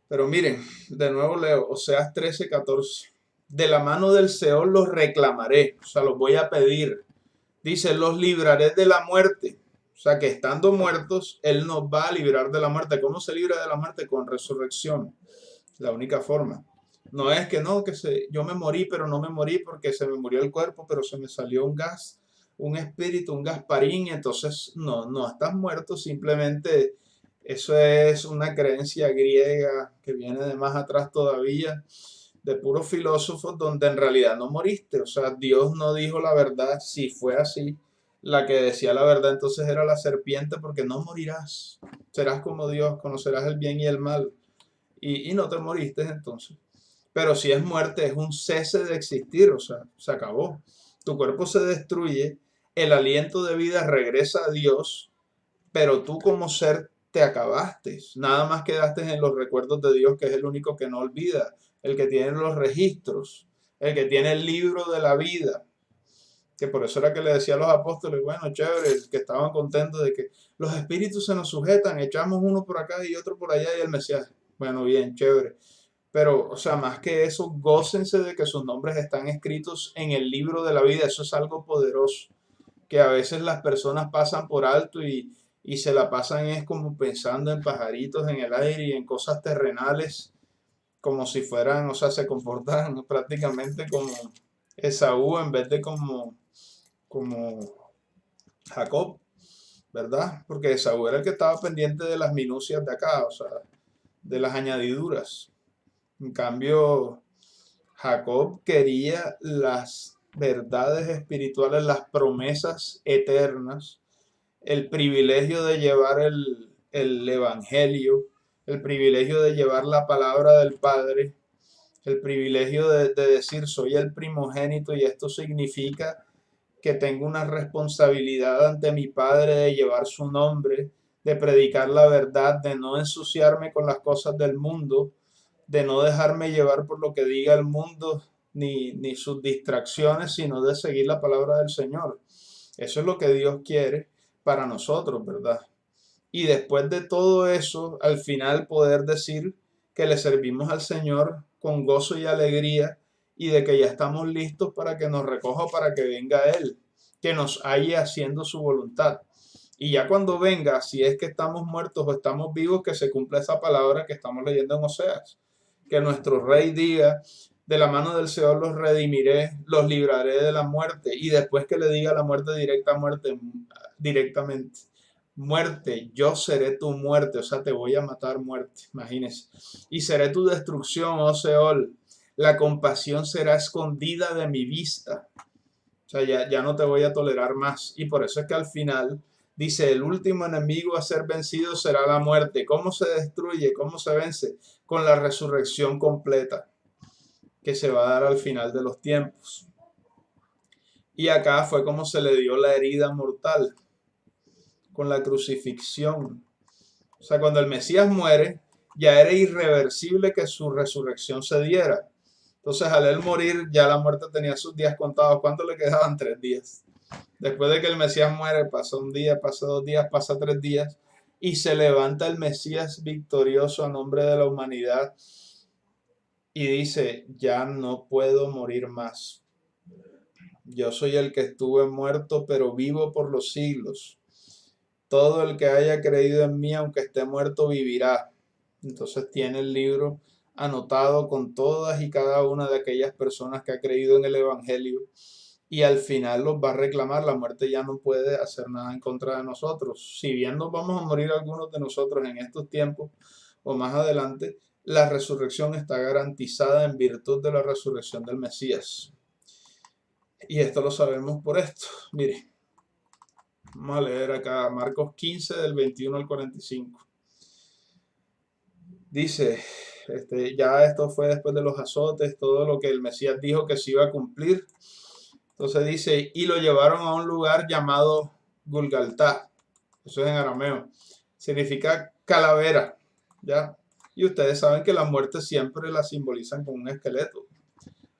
Pero miren, de nuevo leo, Oseas 13:14. De la mano del Seol los reclamaré, o sea, los voy a pedir. Dice, los libraré de la muerte. O sea, que estando muertos, Él nos va a librar de la muerte. ¿Cómo se libra de la muerte? Con resurrección. La única forma. No es que no, yo me morí, pero no me morí porque se me murió el cuerpo, pero se me salió un gas, un espíritu, un gasparín. Entonces, no estás muerto, simplemente eso es una creencia griega que viene de más atrás todavía, de puros filósofos, donde en realidad no moriste. O sea, Dios no dijo la verdad. Si fue así, la que decía la verdad entonces era la serpiente, porque no morirás. Serás como Dios, conocerás el bien y el mal. Y no te moriste entonces. Pero si es muerte, es un cese de existir, o sea, se acabó. Tu cuerpo se destruye, el aliento de vida regresa a Dios, pero tú como ser te acabaste. Nada más quedaste en los recuerdos de Dios, que es el único que no olvida, el que tiene los registros, el que tiene el libro de la vida. Que por eso era que le decía a los apóstoles, bueno, chévere, que estaban contentos de que los espíritus se nos sujetan, echamos uno por acá y otro por allá y el Mesías, bueno, bien, chévere. Pero, o sea, más que eso, gócense de que sus nombres están escritos en el libro de la vida. Eso es algo poderoso, que a veces las personas pasan por alto y se la pasan es como pensando en pajaritos en el aire y en cosas terrenales, como si fueran, o sea, se comportan prácticamente como Esaú en vez de como Jacob, ¿verdad? Porque Esaú era el que estaba pendiente de las minucias de acá, o sea, de las añadiduras. En cambio, Jacob quería las verdades espirituales, las promesas eternas, el privilegio de llevar el evangelio, el privilegio de llevar la palabra del Padre, el privilegio de decir soy el primogénito y esto significa que tengo una responsabilidad ante mi Padre de llevar su nombre, de predicar la verdad, de no ensuciarme con las cosas del mundo, de no dejarme llevar por lo que diga el mundo ni sus distracciones, sino de seguir la palabra del Señor. Eso es lo que Dios quiere para nosotros, ¿verdad? Y después de todo eso, al final poder decir que le servimos al Señor con gozo y alegría y de que ya estamos listos para que nos recoja, para que venga Él, que nos halle haciendo su voluntad. Y ya cuando venga, si es que estamos muertos o estamos vivos, que se cumpla esa palabra que estamos leyendo en Oseas. Que nuestro rey diga, de la mano del Señor los redimiré, los libraré de la muerte. Y después que le diga la muerte directamente, muerte, yo seré tu muerte, o sea, te voy a matar muerte, imagínense. Y seré tu destrucción, oh Seol. La compasión será escondida de mi vista. O sea, ya no te voy a tolerar más. Y por eso es que al final dice, el último enemigo a ser vencido será la muerte. ¿Cómo se destruye? ¿Cómo se vence? Con la resurrección completa que se va a dar al final de los tiempos. Y acá fue como se le dio la herida mortal, con la crucifixión. O sea, cuando el Mesías muere, ya era irreversible que su resurrección se diera. Entonces, al él morir, ya la muerte tenía sus días contados. ¿Cuánto le quedaban? 3 días. Después de que el Mesías muere, pasa un día, pasa 2 días, pasa 3 días, y se levanta el Mesías victorioso a nombre de la humanidad y dice, ya no puedo morir más. Yo soy el que estuve muerto, pero vivo por los siglos. Todo el que haya creído en mí, aunque esté muerto, vivirá. Entonces tiene el libro anotado con todas y cada una de aquellas personas que ha creído en el Evangelio. Y al final los va a reclamar. La muerte ya no puede hacer nada en contra de nosotros. Si bien nos vamos a morir algunos de nosotros en estos tiempos o más adelante, la resurrección está garantizada en virtud de la resurrección del Mesías. Y esto lo sabemos por esto. Mire, vamos a leer acá Marcos 15 del 21 al 45. Dice, ya esto fue después de los azotes, todo lo que el Mesías dijo que se iba a cumplir. Entonces dice, y lo llevaron a un lugar llamado Gulgaltá. Eso es en arameo. Significa calavera, ¿ya? Y ustedes saben que la muerte siempre la simbolizan con un esqueleto.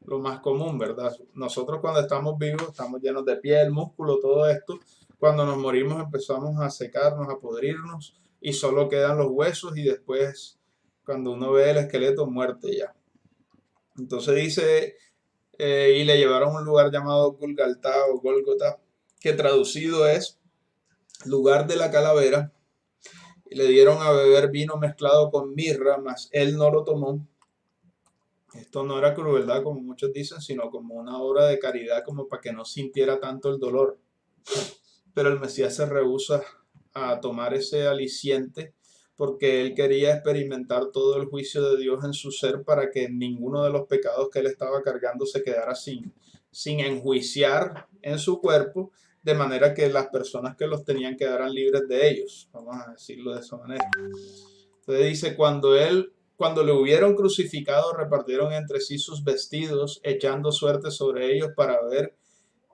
Lo más común, ¿verdad? Nosotros cuando estamos vivos estamos llenos de piel, músculo, todo esto. Cuando nos morimos empezamos a secarnos, a podrirnos y solo quedan los huesos y después cuando uno ve el esqueleto, muerte ya. Entonces dice, y le llevaron a un lugar llamado Gulgaltá o Gólgota, que traducido es lugar de la calavera, y le dieron a beber vino mezclado con mirra, mas él no lo tomó. Esto no era crueldad como muchos dicen, sino como una obra de caridad, como para que no sintiera tanto el dolor. Pero el Mesías se rehúsa a tomar ese aliciente porque él quería experimentar todo el juicio de Dios en su ser para que ninguno de los pecados que él estaba cargando se quedara sin enjuiciar en su cuerpo, de manera que las personas que los tenían quedaran libres de ellos. Vamos a decirlo de esa manera. Entonces dice, cuando le hubieron crucificado, repartieron entre sí sus vestidos, echando suerte sobre ellos para ver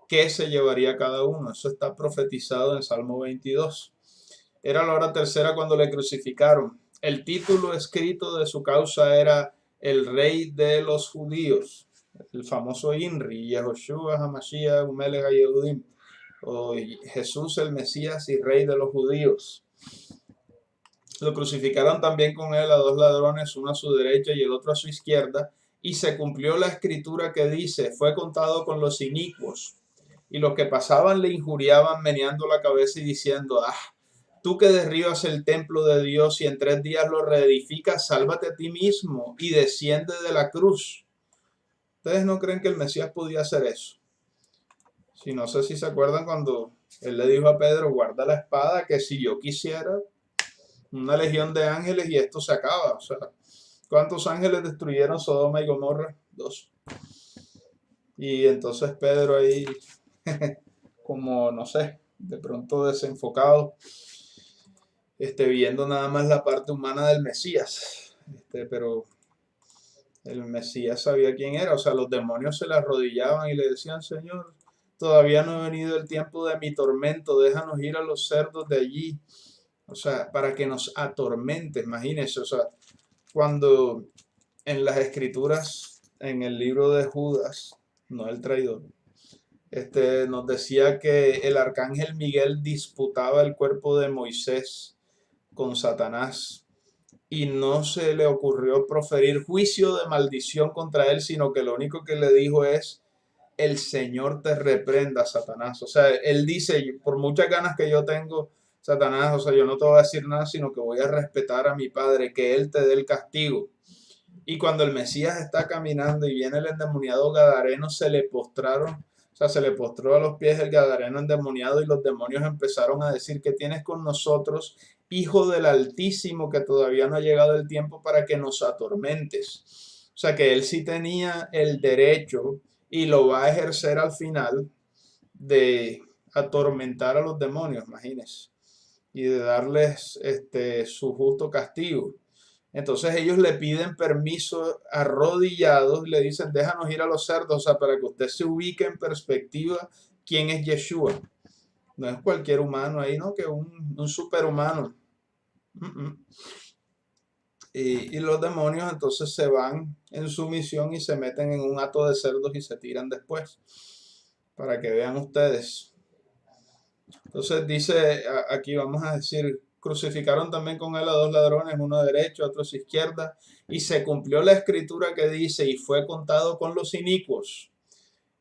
qué se llevaría cada uno. Eso está profetizado en Salmo 22. Era la hora tercera cuando le crucificaron. El título escrito de su causa era El Rey de los Judíos, el famoso INRI, Yehoshua HaMashiach Umelech HaYehudim, o Jesús el Mesías y Rey de los Judíos. Lo crucificaron también con él a 2 ladrones, uno a su derecha y el otro a su izquierda, y se cumplió la escritura que dice, fue contado con los inicuos, y los que pasaban le injuriaban meneando la cabeza y diciendo, tú que derribas el templo de Dios y en 3 días lo reedificas, sálvate a ti mismo y desciende de la cruz. ¿Ustedes no creen que el Mesías podía hacer eso? Si no sé si se acuerdan cuando él le dijo a Pedro, guarda la espada, que si yo quisiera, una legión de ángeles y esto se acaba. O sea, ¿cuántos ángeles destruyeron Sodoma y Gomorra? 2. Y entonces Pedro ahí, como no sé, de pronto desenfocado, viendo nada más la parte humana del Mesías. Pero el Mesías sabía quién era. O sea, los demonios se le arrodillaban y le decían, Señor, todavía no ha venido el tiempo de mi tormento, déjanos ir a los cerdos de allí. O sea, para que nos atormente, imagínense, o sea, cuando en las escrituras, en el libro de Judas, no el traidor, nos decía que el arcángel Miguel disputaba el cuerpo de Moisés con Satanás y no se le ocurrió proferir juicio de maldición contra él, sino que lo único que le dijo es, el Señor te reprenda, Satanás. O sea, él dice, por muchas ganas que yo tengo, Satanás, o sea, yo no te voy a decir nada, sino que voy a respetar a mi Padre, que Él te dé el castigo. Y cuando el Mesías está caminando y viene el endemoniado Gadareno, se le postraron, o sea, se le postró a los pies del Gadareno endemoniado y los demonios empezaron a decir que tienes con nosotros, Hijo del Altísimo, que todavía no ha llegado el tiempo para que nos atormentes. O sea, que él sí tenía el derecho y lo va a ejercer al final de atormentar a los demonios, imagínense, y de darles su justo castigo. Entonces ellos le piden permiso arrodillados y le dicen, déjanos ir a los cerdos, o sea, para que usted se ubique en perspectiva quién es Yeshua. No es cualquier humano ahí, ¿no? Que un superhumano. Uh -uh. Y los demonios entonces se van en su misión y se meten en un hato de cerdos y se tiran después. Para que vean ustedes. Entonces dice, aquí vamos a decir, crucificaron también con él a dos ladrones, uno a derecha, otro a su izquierda, y se cumplió la escritura que dice, y fue contado con los inicuos.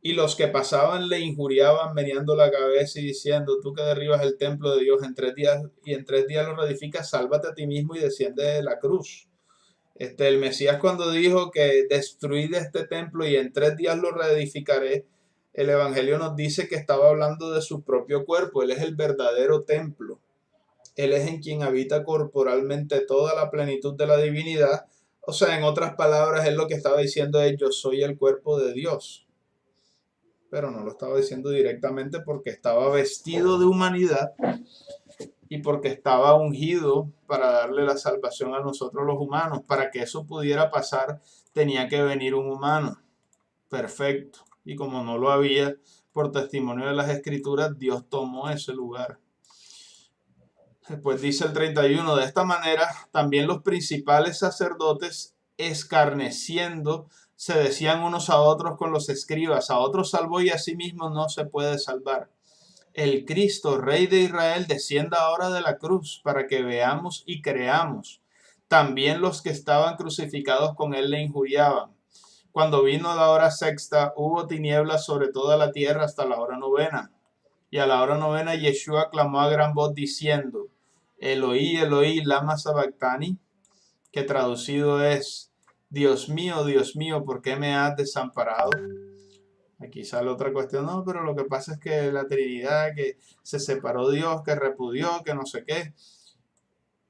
Y los que pasaban le injuriaban meneando la cabeza y diciendo, tú que derribas el templo de Dios en 3 días y en 3 días lo reedificas, sálvate a ti mismo y desciende de la cruz. El Mesías cuando dijo que destruid este templo y en 3 días lo reedificaré, el Evangelio nos dice que estaba hablando de su propio cuerpo. Él es el verdadero templo. Él es en quien habita corporalmente toda la plenitud de la divinidad. O sea, en otras palabras, él lo que estaba diciendo es, yo soy el cuerpo de Dios. Pero no lo estaba diciendo directamente porque estaba vestido de humanidad y porque estaba ungido para darle la salvación a nosotros los humanos. Para que eso pudiera pasar, tenía que venir un humano perfecto. Y como no lo había, por testimonio de las escrituras, Dios tomó ese lugar. Después dice el 31, de esta manera también los principales sacerdotes, escarneciendo, se decían unos a otros con los escribas, a otros salvó y a sí mismo no se puede salvar. El Cristo, Rey de Israel, descienda ahora de la cruz para que veamos y creamos. También los que estaban crucificados con él le injuriaban. Cuando vino la hora sexta, hubo tinieblas sobre toda la tierra hasta la hora novena. Y a la hora novena Yeshua clamó a gran voz diciendo, Eloí, Eloí, lama sabactani, que traducido es, Dios mío, ¿por qué me has desamparado? Aquí sale otra cuestión, no, pero lo que pasa es que la Trinidad, que se separó Dios, que repudió, que no sé qué.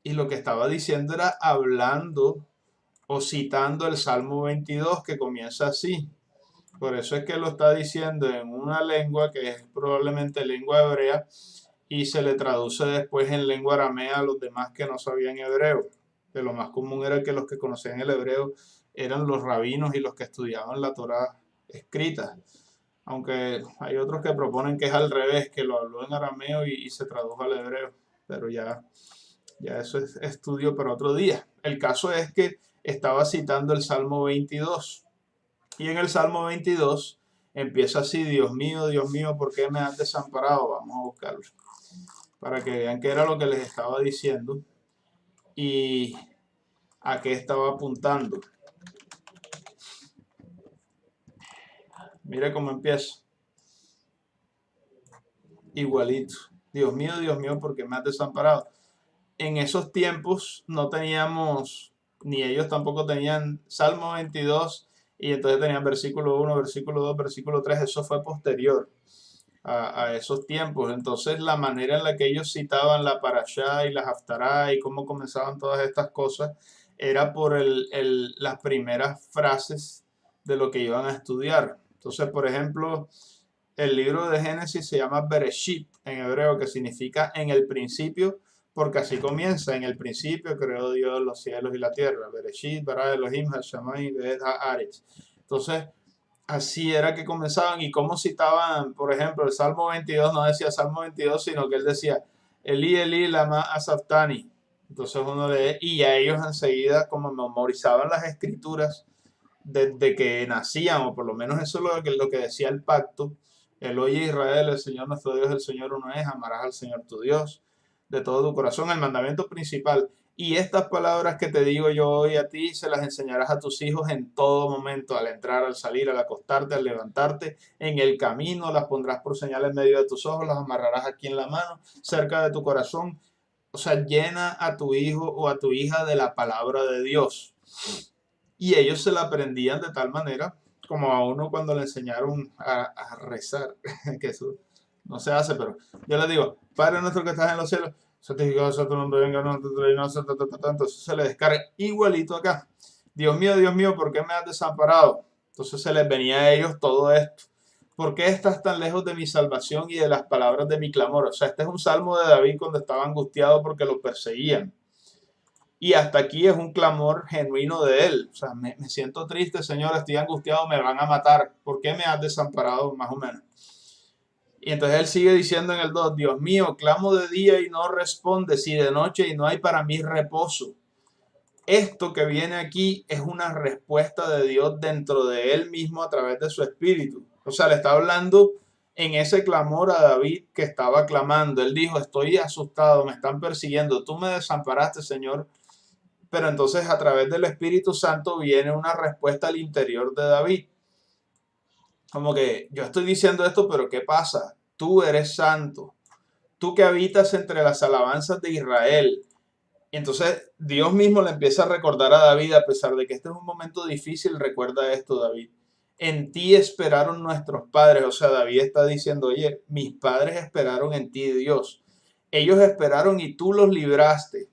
Y lo que estaba diciendo era hablando o citando el Salmo 22, que comienza así. Por eso es que lo está diciendo en una lengua que es probablemente lengua hebrea y se le traduce después en lengua aramea a los demás que no sabían hebreo. Que lo más común era que los que conocían el hebreo eran los rabinos y los que estudiaban la Torá escrita. Aunque hay otros que proponen que es al revés, que lo habló en arameo y se tradujo al hebreo. Pero ya eso es estudio para otro día. El caso es que estaba citando el Salmo 22. Y en el Salmo 22 empieza así, Dios mío, ¿por qué me has desamparado? Vamos a buscarlo. Para que vean qué era lo que les estaba diciendo y a qué estaba apuntando. Mire cómo empieza. Igualito. Dios mío, ¿por qué me has desamparado? En esos tiempos no teníamos, ni ellos tampoco tenían Salmo 22 y entonces tenían versículo 1, versículo 2, versículo 3, eso fue posterior a esos tiempos. Entonces la manera en la que ellos citaban la parashá y la haftará y cómo comenzaban todas estas cosas era por las primeras frases de lo que iban a estudiar. Entonces, por ejemplo, el libro de Génesis se llama Bereshit en hebreo, que significa en el principio, porque así comienza. En el principio creó Dios los cielos y la tierra. Bereshit, bara Elohim, Hashamayim, Ve'et ha'aretz. Entonces, así era que comenzaban. Y cómo citaban, por ejemplo, el Salmo 22, no decía Salmo 22, sino que él decía, Eli, lama asabtani. Entonces uno lee, y a ellos enseguida, como memorizaban las escrituras desde que nacían, o por lo menos eso es lo que decía el pacto. El oye Israel, el Señor nuestro Dios, el Señor uno es, amarás al Señor tu Dios de todo tu corazón, el mandamiento principal. Y estas palabras que te digo yo hoy a ti, se las enseñarás a tus hijos en todo momento, al entrar, al salir, al acostarte, al levantarte, en el camino, las pondrás por señal en medio de tus ojos, las amarrarás aquí en la mano, cerca de tu corazón. O sea, llena a tu hijo o a tu hija de la palabra de Dios. Y ellos se la aprendían de tal manera como a uno cuando le enseñaron a rezar, que eso no se hace, pero yo les digo, Padre nuestro que estás en los cielos, santificado sea tu nombre, venga a tu reino, entonces se le descarga igualito acá. Dios mío, ¿por qué me has desamparado? Entonces se les venía a ellos todo esto. ¿Por qué estás tan lejos de mi salvación y de las palabras de mi clamor? O sea, este es un salmo de David cuando estaba angustiado porque lo perseguían. Y hasta aquí es un clamor genuino de él. O sea, me siento triste, Señor, estoy angustiado, me van a matar. ¿Por qué me has desamparado? Más o menos. Y entonces él sigue diciendo en el 2, Dios mío, clamo de día y no respondes, y de noche y no hay para mí reposo. Esto que viene aquí es una respuesta de Dios dentro de él mismo a través de su espíritu. O sea, le está hablando en ese clamor a David que estaba clamando. Él dijo, estoy asustado, me están persiguiendo, tú me desamparaste, Señor. Pero entonces a través del Espíritu Santo viene una respuesta al interior de David. Como que yo estoy diciendo esto, pero ¿qué pasa? Tú eres santo. Tú que habitas entre las alabanzas de Israel. Y entonces Dios mismo le empieza a recordar a David, a pesar de que este es un momento difícil, recuerda esto, David. En ti esperaron nuestros padres. O sea, David está diciendo, oye, mis padres esperaron en ti, Dios. Ellos esperaron y tú los libraste.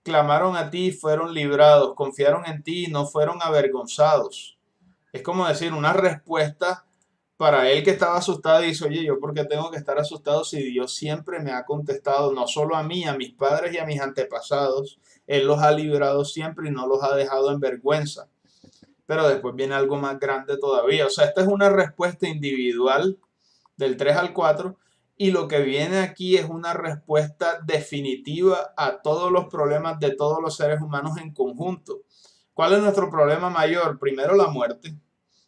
Clamaron a ti y fueron librados. Confiaron en ti y no fueron avergonzados. Es como decir, una respuesta para él que estaba asustado y dice, oye, ¿yo por qué tengo que estar asustado si Dios siempre me ha contestado, no solo a mí, a mis padres y a mis antepasados? Él los ha librado siempre y no los ha dejado en vergüenza. Pero después viene algo más grande todavía. O sea, esta es una respuesta individual del 3 al 4 y lo que viene aquí es una respuesta definitiva a todos los problemas de todos los seres humanos en conjunto. ¿Cuál es nuestro problema mayor? Primero la muerte.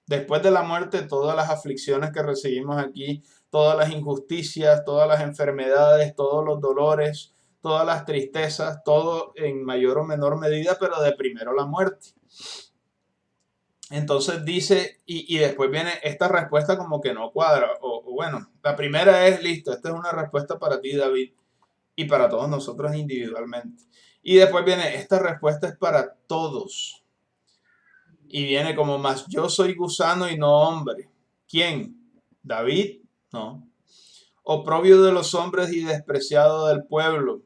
Después de la muerte, todas las aflicciones que recibimos aquí, todas las injusticias, todas las enfermedades, todos los dolores, todas las tristezas, todo en mayor o menor medida, pero de primero la muerte. Entonces dice, y después viene esta respuesta como que no cuadra. O bueno, la primera es, listo, esta es una respuesta para ti, David, y para todos nosotros individualmente. Y después viene, esta respuesta es para todos. Y viene como más, yo soy gusano y no hombre. ¿Quién? ¿David? No. Oprobio de los hombres y despreciado del pueblo.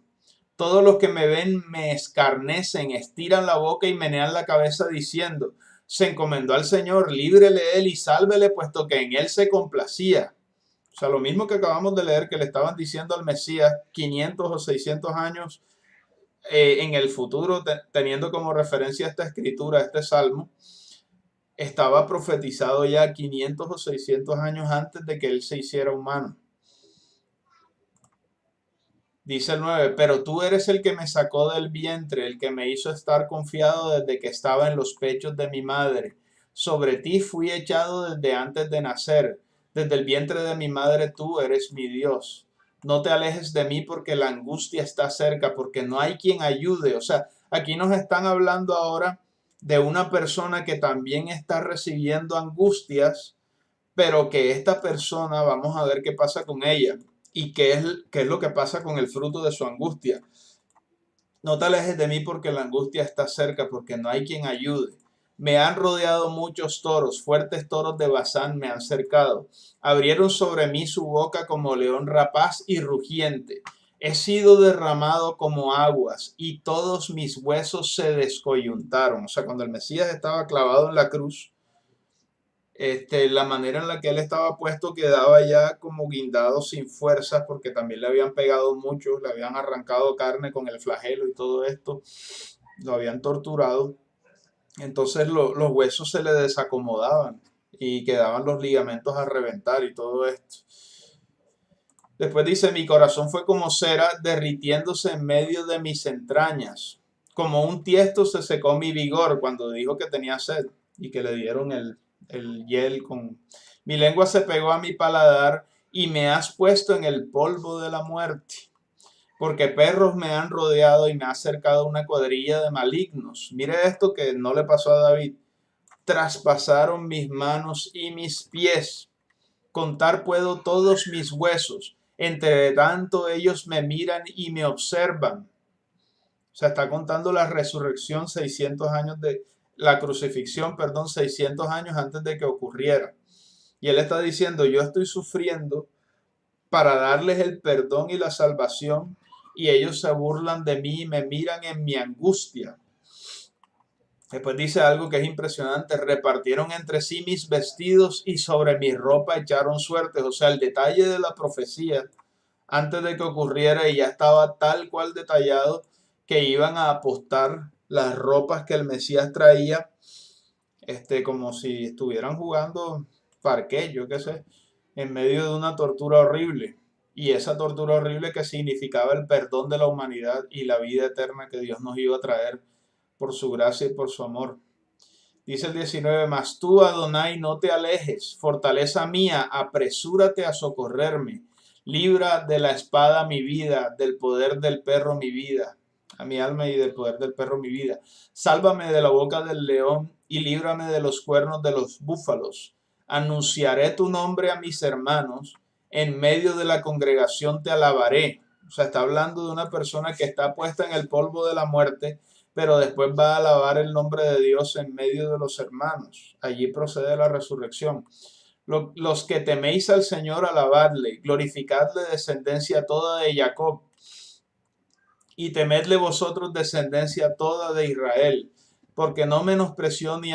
Todos los que me ven me escarnecen, estiran la boca y menean la cabeza diciendo, se encomendó al Señor, líbrele él y sálvele, puesto que en él se complacía. O sea, lo mismo que acabamos de leer que le estaban diciendo al Mesías 500 o 600 años en el futuro, teniendo como referencia esta escritura, este salmo, estaba profetizado ya 500 o 600 años antes de que él se hiciera humano. Dice el 9, pero tú eres el que me sacó del vientre, el que me hizo estar confiado desde que estaba en los pechos de mi madre. Sobre ti fui echado desde antes de nacer. Desde el vientre de mi madre tú eres mi Dios. No te alejes de mí porque la angustia está cerca, porque no hay quien ayude. O sea, aquí nos están hablando ahora de una persona que también está recibiendo angustias, pero que esta persona, vamos a ver qué pasa con ella y qué es lo que pasa con el fruto de su angustia. No te alejes de mí porque la angustia está cerca, porque no hay quien ayude. Me han rodeado muchos toros, fuertes toros de Basán me han cercado. Abrieron sobre mí su boca como león rapaz y rugiente. He sido derramado como aguas y todos mis huesos se descoyuntaron. O sea, cuando el Mesías estaba clavado en la cruz, la manera en la que él estaba puesto quedaba ya como guindado sin fuerzas porque también le habían pegado mucho, le habían arrancado carne con el flagelo y todo esto, lo habían torturado, entonces los huesos se le desacomodaban y quedaban los ligamentos a reventar y todo esto. Después dice, mi corazón fue como cera derritiéndose en medio de mis entrañas, como un tiesto se secó mi vigor cuando dijo que tenía sed y que le dieron el hiel con... Mi lengua se pegó a mi paladar y me has puesto en el polvo de la muerte. porque perros me han rodeado y me ha cercado una cuadrilla de malignos. Mire esto que no le pasó a David. Traspasaron mis manos y mis pies. Contar puedo todos mis huesos. Entre tanto ellos me miran y me observan. O sea, está contando la resurrección 600 años de la crucifixión, perdón, 600 años antes de que ocurriera. Y él está diciendo, yo estoy sufriendo para darles el perdón y la salvación, y ellos se burlan de mí y me miran en mi angustia. Después dice algo que es impresionante, repartieron entre sí mis vestidos y sobre mi ropa echaron suertes. O sea, el detalle de la profecía antes de que ocurriera y ya estaba tal cual detallado que iban a apostar las ropas que el Mesías traía, como si estuvieran jugando parqué, yo qué sé, en medio de una tortura horrible. Y esa tortura horrible que significaba el perdón de la humanidad y la vida eterna que Dios nos iba a traer por su gracia y por su amor. Dice el 19, mas tú, Adonai, no te alejes, fortaleza mía, apresúrate a socorrerme, libra de la espada mi vida, del poder del perro mi vida, a mi alma y del poder del perro mi vida. Sálvame de la boca del león y líbrame de los cuernos de los búfalos. Anunciaré tu nombre a mis hermanos, en medio de la congregación te alabaré. O sea, está hablando de una persona que está puesta en el polvo de la muerte, pero después va a alabar el nombre de Dios en medio de los hermanos. Allí procede la resurrección. Los que teméis al Señor, alabadle, glorificadle, descendencia toda de Jacob, y temedle vosotros, descendencia toda de Israel, porque no menospreció ni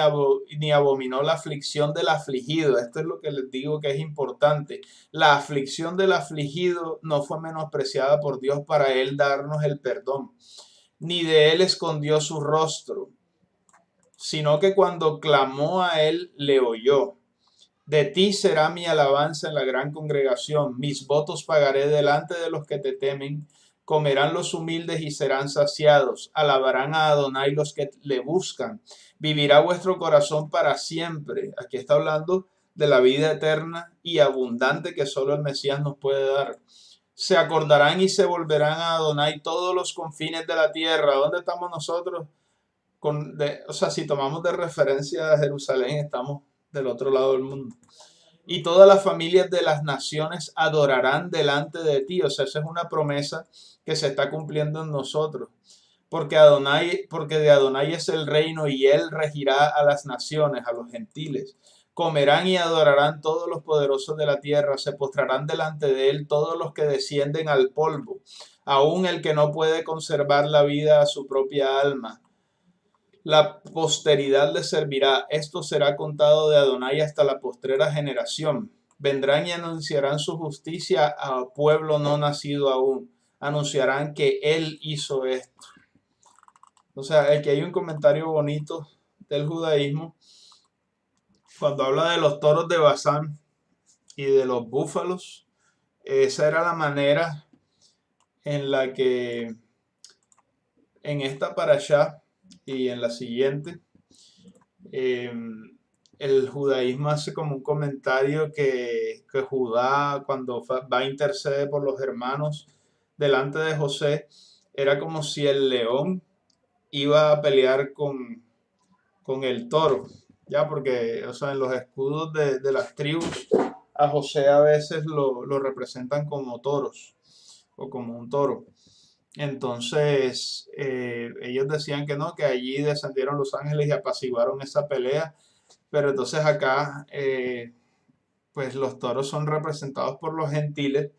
abominó la aflicción del afligido. Esto es lo que les digo que es importante. La aflicción del afligido no fue menospreciada por Dios para él darnos el perdón, ni de él escondió su rostro, sino que cuando clamó a él, le oyó. De ti será mi alabanza en la gran congregación, mis votos pagaré delante de los que te temen, comerán los humildes y serán saciados, alabarán a Adonai los que le buscan, vivirá vuestro corazón para siempre. Aquí está hablando de la vida eterna y abundante que solo el Mesías nos puede dar. Se acordarán y se volverán a Adonai todos los confines de la tierra. ¿Dónde estamos nosotros? O sea, si tomamos de referencia a Jerusalén, estamos del otro lado del mundo. Y todas las familias de las naciones adorarán delante de ti. O sea, esa es una promesa que se está cumpliendo en nosotros. Porque de Adonai es el reino y él regirá a las naciones, a los gentiles. Comerán y adorarán todos los poderosos de la tierra, se postrarán delante de él todos los que descienden al polvo, aun el que no puede conservar la vida a su propia alma. La posteridad le servirá, esto será contado de Adonai hasta la postrera generación. Vendrán y anunciarán su justicia a pueblo no nacido aún. Anunciarán que él hizo esto. O sea, aquí hay un comentario bonito del judaísmo cuando habla de los toros de Bazán y de los búfalos. Esa era la manera en la que en esta parashá y en la siguiente eh, el judaísmo hace como un comentario que Judá, cuando va a interceder por los hermanos delante de José, era como si el león iba a pelear con el toro, ya porque, o sea, en los escudos de las tribus, a José a veces lo representan como toros o como un toro. Entonces, ellos decían que no, que allí descendieron los ángeles y apaciguaron esa pelea, pero entonces acá, pues los toros son representados por los gentiles,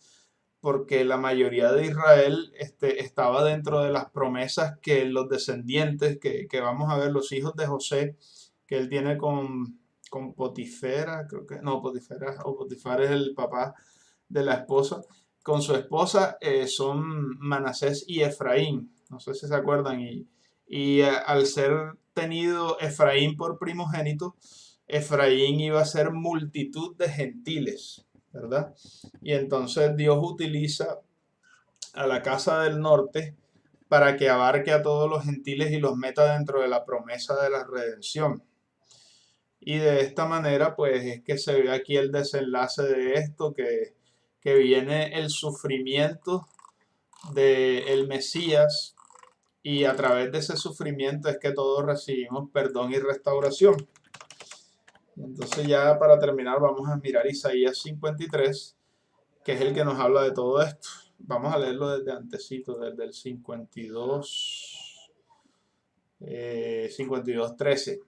porque la mayoría de Israel estaba dentro de las promesas que los descendientes, que vamos a ver, los hijos de José, que él tiene con Potifera, creo que, no, Potifera, o Potifar es el papá de la esposa, con su esposa son Manasés y Efraín, no sé si se acuerdan, y al ser tenido Efraín por primogénito, Efraín iba a ser multitud de gentiles, ¿verdad? Y entonces Dios utiliza a la casa del norte para que abarque a todos los gentiles y los meta dentro de la promesa de la redención. Y de esta manera, pues es que se ve aquí el desenlace de esto, que viene el sufrimiento del Mesías, y a través de ese sufrimiento es que todos recibimos perdón y restauración. Entonces ya para terminar vamos a mirar Isaías 53, que es el que nos habla de todo esto. Vamos a leerlo desde antecito, desde el 52, 52:13,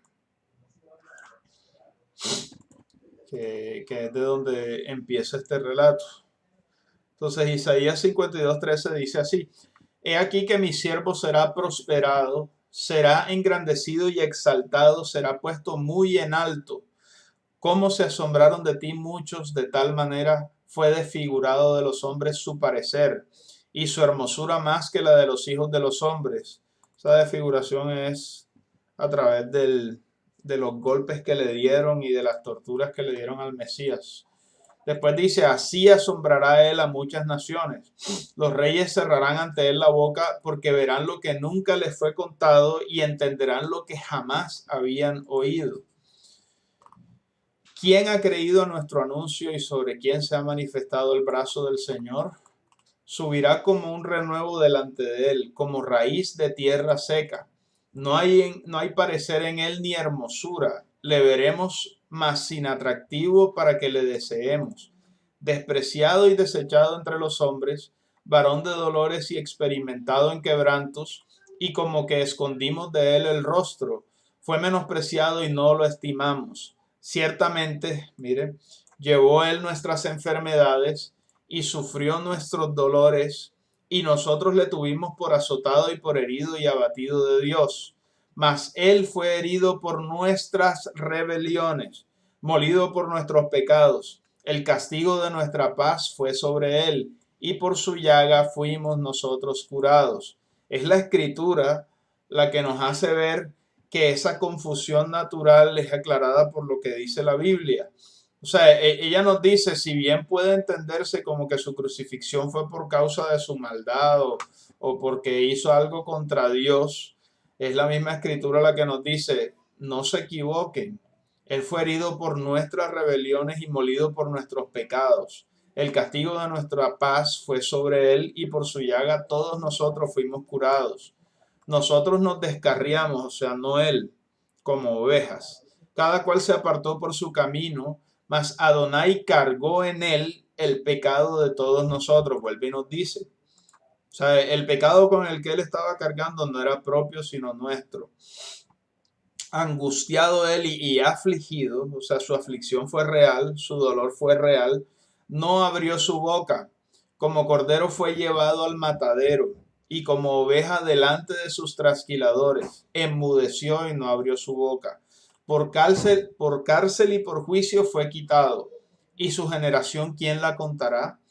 que es de donde empieza este relato. Entonces Isaías 52:13 dice así: He aquí que mi siervo será prosperado, será engrandecido y exaltado, será puesto muy en alto. Cómo se asombraron de ti muchos, de tal manera fue desfigurado de los hombres su parecer, y su hermosura más que la de los hijos de los hombres. Esa desfiguración es a través de los golpes que le dieron y de las torturas que le dieron al Mesías. Después dice: así asombrará él a muchas naciones. Los reyes cerrarán ante él la boca, porque verán lo que nunca les fue contado y entenderán lo que jamás habían oído. ¿Quién ha creído a nuestro anuncio y sobre quién se ha manifestado el brazo del Señor? Subirá como un renuevo delante de él, como raíz de tierra seca. No hay parecer en él ni hermosura. Le veremos, mas sin atractivo para que le deseemos. Despreciado y desechado entre los hombres, varón de dolores y experimentado en quebrantos, y como que escondimos de él el rostro. Fue menospreciado y no lo estimamos. Ciertamente, mire, llevó él nuestras enfermedades y sufrió nuestros dolores, y nosotros le tuvimos por azotado y por herido y abatido de Dios. Mas él fue herido por nuestras rebeliones, molido por nuestros pecados. El castigo de nuestra paz fue sobre él, y por su llaga fuimos nosotros curados. Es la escritura la que nos hace ver que esa confusión natural es aclarada por lo que dice la Biblia. O sea, ella nos dice, si bien puede entenderse como que su crucifixión fue por causa de su maldad o porque hizo algo contra Dios, es la misma escritura la que nos dice: no se equivoquen, él fue herido por nuestras rebeliones y molido por nuestros pecados. El castigo de nuestra paz fue sobre él, y por su llaga todos nosotros fuimos curados. Nosotros nos descarriamos, o sea, no él, como ovejas. Cada cual se apartó por su camino, mas Adonai cargó en él el pecado de todos nosotros. Vuelve y nos dice. O sea, el pecado con el que él estaba cargando no era propio, sino nuestro. Angustiado él y afligido, o sea, su aflicción fue real, su dolor fue real, no abrió su boca. Como cordero fue llevado al matadero, y como oveja delante de sus trasquiladores, enmudeció y no abrió su boca. Por cárcel y por juicio fue quitado. ¿Y su generación quién la contará?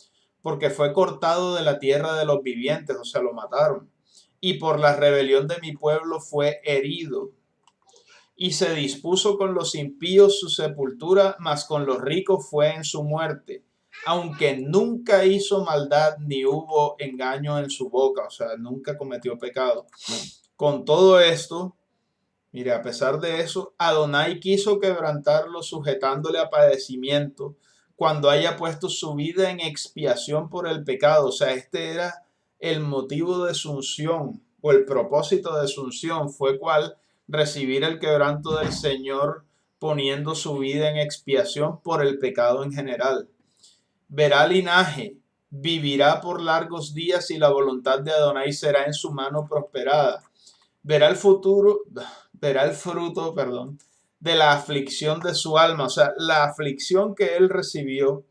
Porque fue cortado de la tierra de los vivientes, o sea, lo mataron. Y por la rebelión de mi pueblo fue herido. Y se dispuso con los impíos su sepultura, mas con los ricos fue en su muerte, aunque nunca hizo maldad ni hubo engaño en su boca, o sea, nunca cometió pecado. Con todo esto, mire, a pesar de eso, Adonai quiso quebrantarlo, sujetándole a padecimiento, cuando haya puesto su vida en expiación por el pecado. O sea, este era el motivo de su unción, o el propósito de su unción, fue cual recibir el quebranto del Señor, poniendo su vida en expiación por el pecado en general. Verá linaje, vivirá por largos días, y la voluntad de Adonai será en su mano prosperada. Verá el fruto, de la aflicción de su alma. O sea, la aflicción que él recibió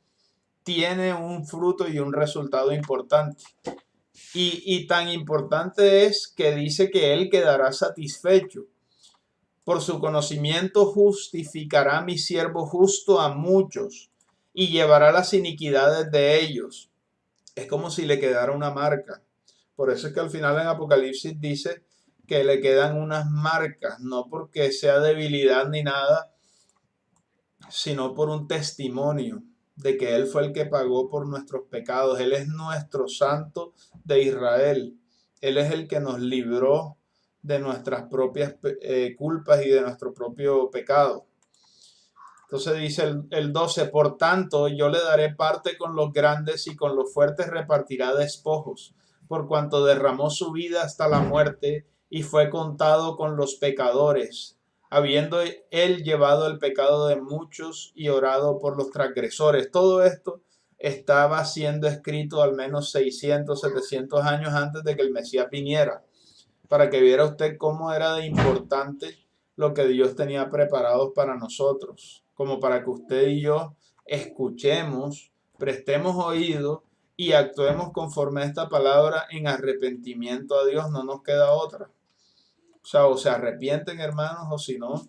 tiene un fruto y un resultado importante. Y tan importante es que dice que él quedará satisfecho. Por su conocimiento justificará mi siervo justo a muchos, y llevará las iniquidades de ellos. Es como si le quedara una marca. Por eso es que al final en Apocalipsis dice que le quedan unas marcas, no porque sea debilidad ni nada, sino por un testimonio de que Él fue el que pagó por nuestros pecados. Él es nuestro santo de Israel. Él es el que nos libró de nuestras propias culpas y de nuestro propio pecado. Entonces dice el 12, por tanto yo le daré parte con los grandes, y con los fuertes repartirá despojos. por cuanto derramó su vida hasta la muerte y fue contado con los pecadores, habiendo él llevado el pecado de muchos y orado por los transgresores. Todo esto estaba siendo escrito al menos 600, 700 años antes de que el Mesías viniera, para que viera usted cómo era de importante lo que Dios tenía preparado para nosotros, como para que usted y yo escuchemos, prestemos oído y actuemos conforme a esta palabra en arrepentimiento a Dios. No nos queda otra. O sea, o se arrepienten, hermanos, o si no,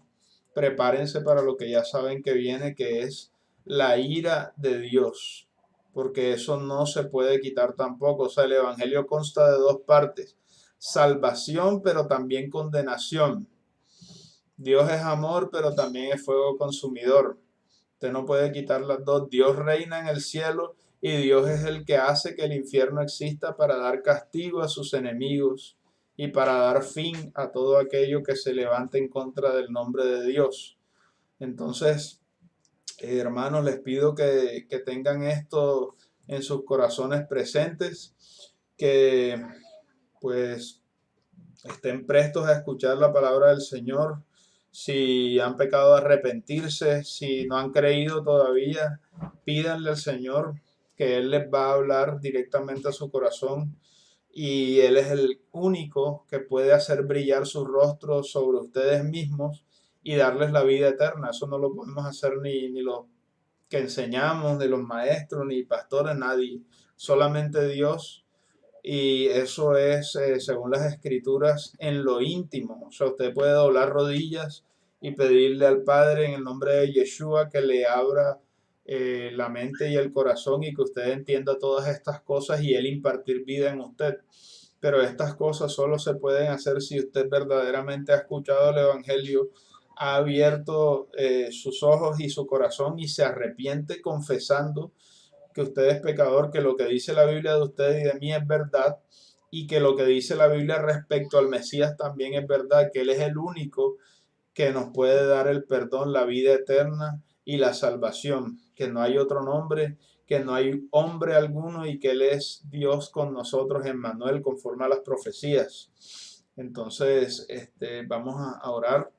prepárense para lo que ya saben que viene, que es la ira de Dios, porque eso no se puede quitar tampoco. O sea, el Evangelio consta de dos partes: salvación, pero también condenación. Dios es amor, pero también es fuego consumidor. Usted no puede quitar las dos. Dios reina en el cielo y Dios es el que hace que el infierno exista para dar castigo a sus enemigos y para dar fin a todo aquello que se levante en contra del nombre de Dios. Entonces, hermanos, les pido que tengan esto en sus corazones presentes, que pues estén prestos a escuchar la palabra del Señor. Si han pecado, arrepentirse. Si no han creído todavía, pídanle al Señor que Él les va a hablar directamente a su corazón. Y Él es el único que puede hacer brillar su rostro sobre ustedes mismos y darles la vida eterna. Eso no lo podemos hacer ni los que enseñamos, ni los maestros, ni pastores, nadie. Solamente Dios, y eso es, según las escrituras, en lo íntimo. O sea, usted puede doblar rodillas y pedirle al Padre en el nombre de Yeshua que le abra la mente y el corazón y que usted entienda todas estas cosas y Él impartir vida en usted. Pero estas cosas solo se pueden hacer si usted verdaderamente ha escuchado el Evangelio, ha abierto sus ojos y su corazón y se arrepiente confesando que usted es pecador, que lo que dice la Biblia de usted y de mí es verdad, y que lo que dice la Biblia respecto al Mesías también es verdad, que Él es el único que nos puede dar el perdón, la vida eterna y la salvación, que no hay otro nombre, que no hay hombre alguno y que Él es Dios con nosotros, Emmanuel, conforme a las profecías. Entonces, vamos a orar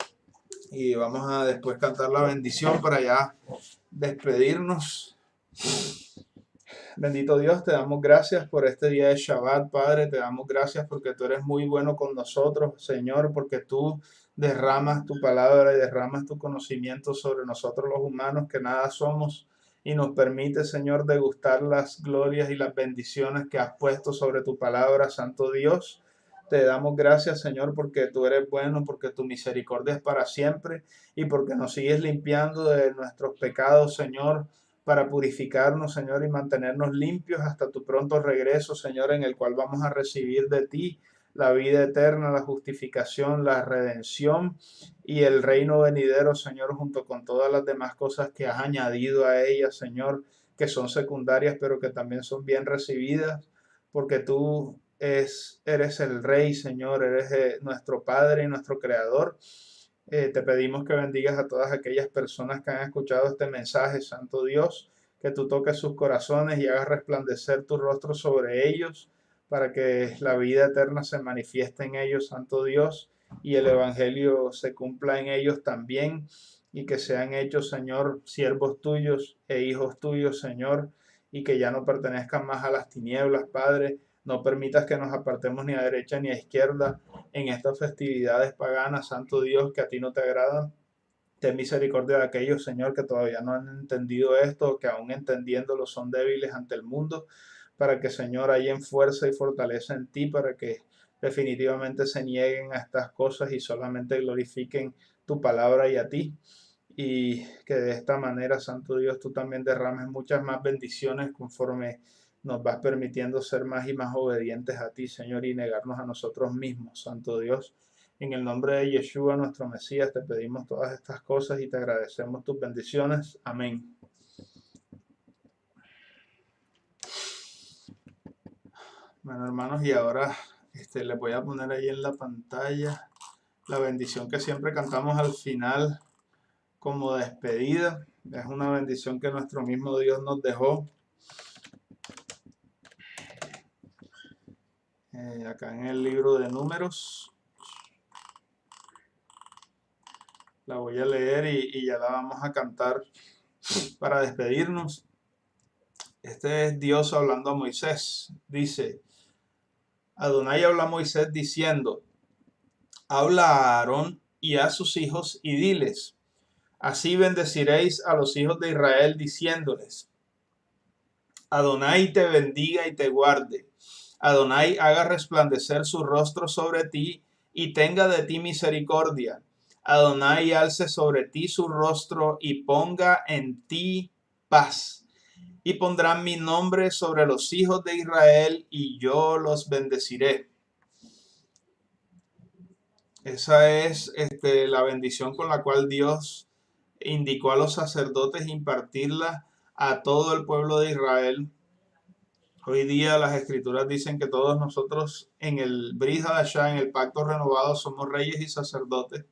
y vamos a después cantar la bendición para ya despedirnos. Bendito Dios, te damos gracias por este día de Shabbat, Padre. Te damos gracias porque tú eres muy bueno con nosotros, Señor, porque tú derramas tu palabra y derramas tu conocimiento sobre nosotros los humanos, que nada somos, y nos permite, Señor, degustar las glorias y las bendiciones que has puesto sobre tu palabra, Santo Dios. Te damos gracias, Señor, porque tú eres bueno, porque tu misericordia es para siempre y porque nos sigues limpiando de nuestros pecados, Señor, para purificarnos, Señor, y mantenernos limpios hasta tu pronto regreso, Señor, en el cual vamos a recibir de ti la vida eterna, la justificación, la redención y el reino venidero, Señor, junto con todas las demás cosas que has añadido a ellas, Señor, que son secundarias, pero que también son bien recibidas, porque tú eres el Rey, Señor, eres nuestro Padre y nuestro Creador. Te pedimos que bendigas a todas aquellas personas que han escuchado este mensaje, Santo Dios, que tú toques sus corazones y hagas resplandecer tu rostro sobre ellos para que la vida eterna se manifieste en ellos, Santo Dios, y el Evangelio se cumpla en ellos también y que sean hechos, Señor, siervos tuyos e hijos tuyos, Señor, y que ya no pertenezcan más a las tinieblas, Padre. No permitas que nos apartemos ni a derecha ni a izquierda en estas festividades paganas, Santo Dios, que a ti no te agradan. Ten misericordia de aquellos, Señor, que todavía no han entendido esto, que aún entendiéndolo son débiles ante el mundo, para que, Señor, hayan fuerza y fortaleza en ti, para que definitivamente se nieguen a estas cosas y solamente glorifiquen tu palabra y a ti. Y que de esta manera, Santo Dios, tú también derrames muchas más bendiciones conforme nos vas permitiendo ser más y más obedientes a ti, Señor, y negarnos a nosotros mismos, Santo Dios. En el nombre de Yeshua, nuestro Mesías, te pedimos todas estas cosas y te agradecemos tus bendiciones. Amén. Bueno, hermanos, y ahora les voy a poner ahí en la pantalla la bendición que siempre cantamos al final como despedida. Es una bendición que nuestro mismo Dios nos dejó. acá en el libro de Números. La voy a leer y ya la vamos a cantar para despedirnos. Este es Dios hablando a Moisés. Dice, Adonai habla a Moisés diciendo, habla a Aarón y a sus hijos y diles, así bendeciréis a los hijos de Israel diciéndoles, Adonai te bendiga y te guarde. Adonai haga resplandecer su rostro sobre ti y tenga de ti misericordia. Adonai alce sobre ti su rostro y ponga en ti paz. Y pondrán mi nombre sobre los hijos de Israel y yo los bendeciré. Esa es la bendición con la cual Dios indicó a los sacerdotes impartirla a todo el pueblo de Israel. Hoy día las escrituras dicen que todos nosotros en el Brit Hadashah, en el pacto renovado, somos reyes y sacerdotes,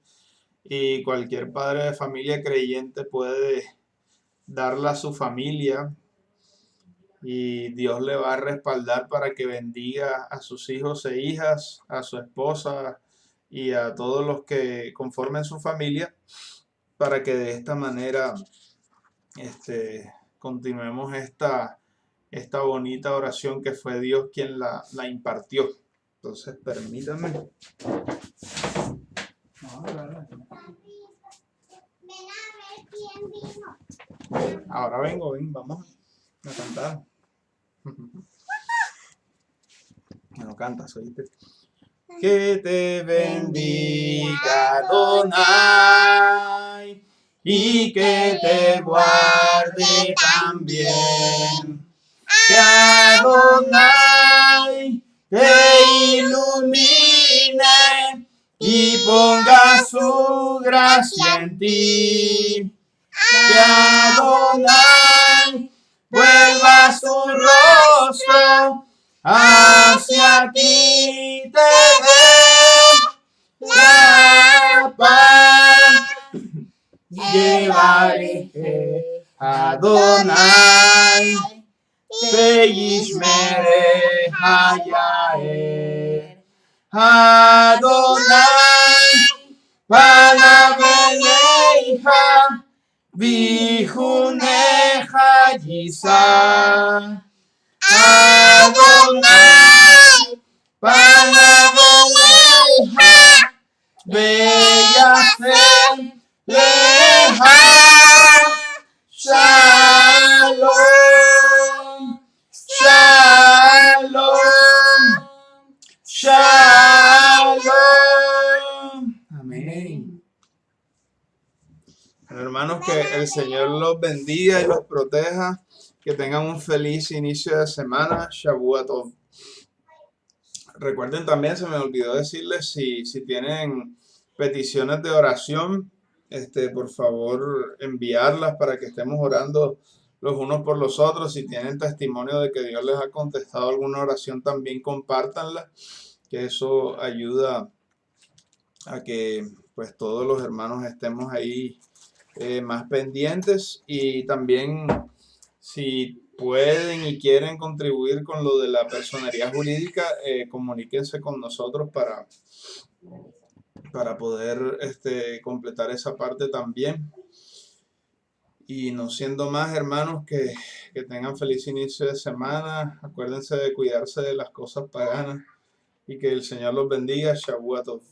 y cualquier padre de familia creyente puede darla a su familia y Dios le va a respaldar para que bendiga a sus hijos e hijas, a su esposa y a todos los que conformen su familia, para que de esta manera continuemos esta bonita oración que fue Dios quien la impartió. Entonces, permítanme. Ahora vengo, vamos a cantar. No cantas, oíste. Que te bendiga Adonai y que te guarde también. Que Adonai te ilumine y ponga su gracia en ti. Que Adonai vuelva su rostro hacia ti, te dé la paz. Llevaré Adonai, Beishmere Hayaer, Adonai, Panaveleja, Bijuneja Yisa. Adonai, Panaveleja, Beyafer Leja, Shalom, Shalom, Shalom. Amén. Hermanos, que el Señor los bendiga y los proteja. Que tengan un feliz inicio de semana. Shavua Tov. Recuerden también, se me olvidó decirles, si tienen peticiones de oración, por favor enviarlas para que estemos orando los unos por los otros. Si tienen testimonio de que Dios les ha contestado alguna oración, también compártanla, que eso ayuda a que pues todos los hermanos estemos ahí más pendientes. Y también, si pueden y quieren contribuir con lo de la personería jurídica, comuníquense con nosotros para poder completar esa parte también. Y no siendo más, hermanos, que tengan feliz inicio de semana. Acuérdense de cuidarse de las cosas paganas y que el Señor los bendiga. Shavua Tov.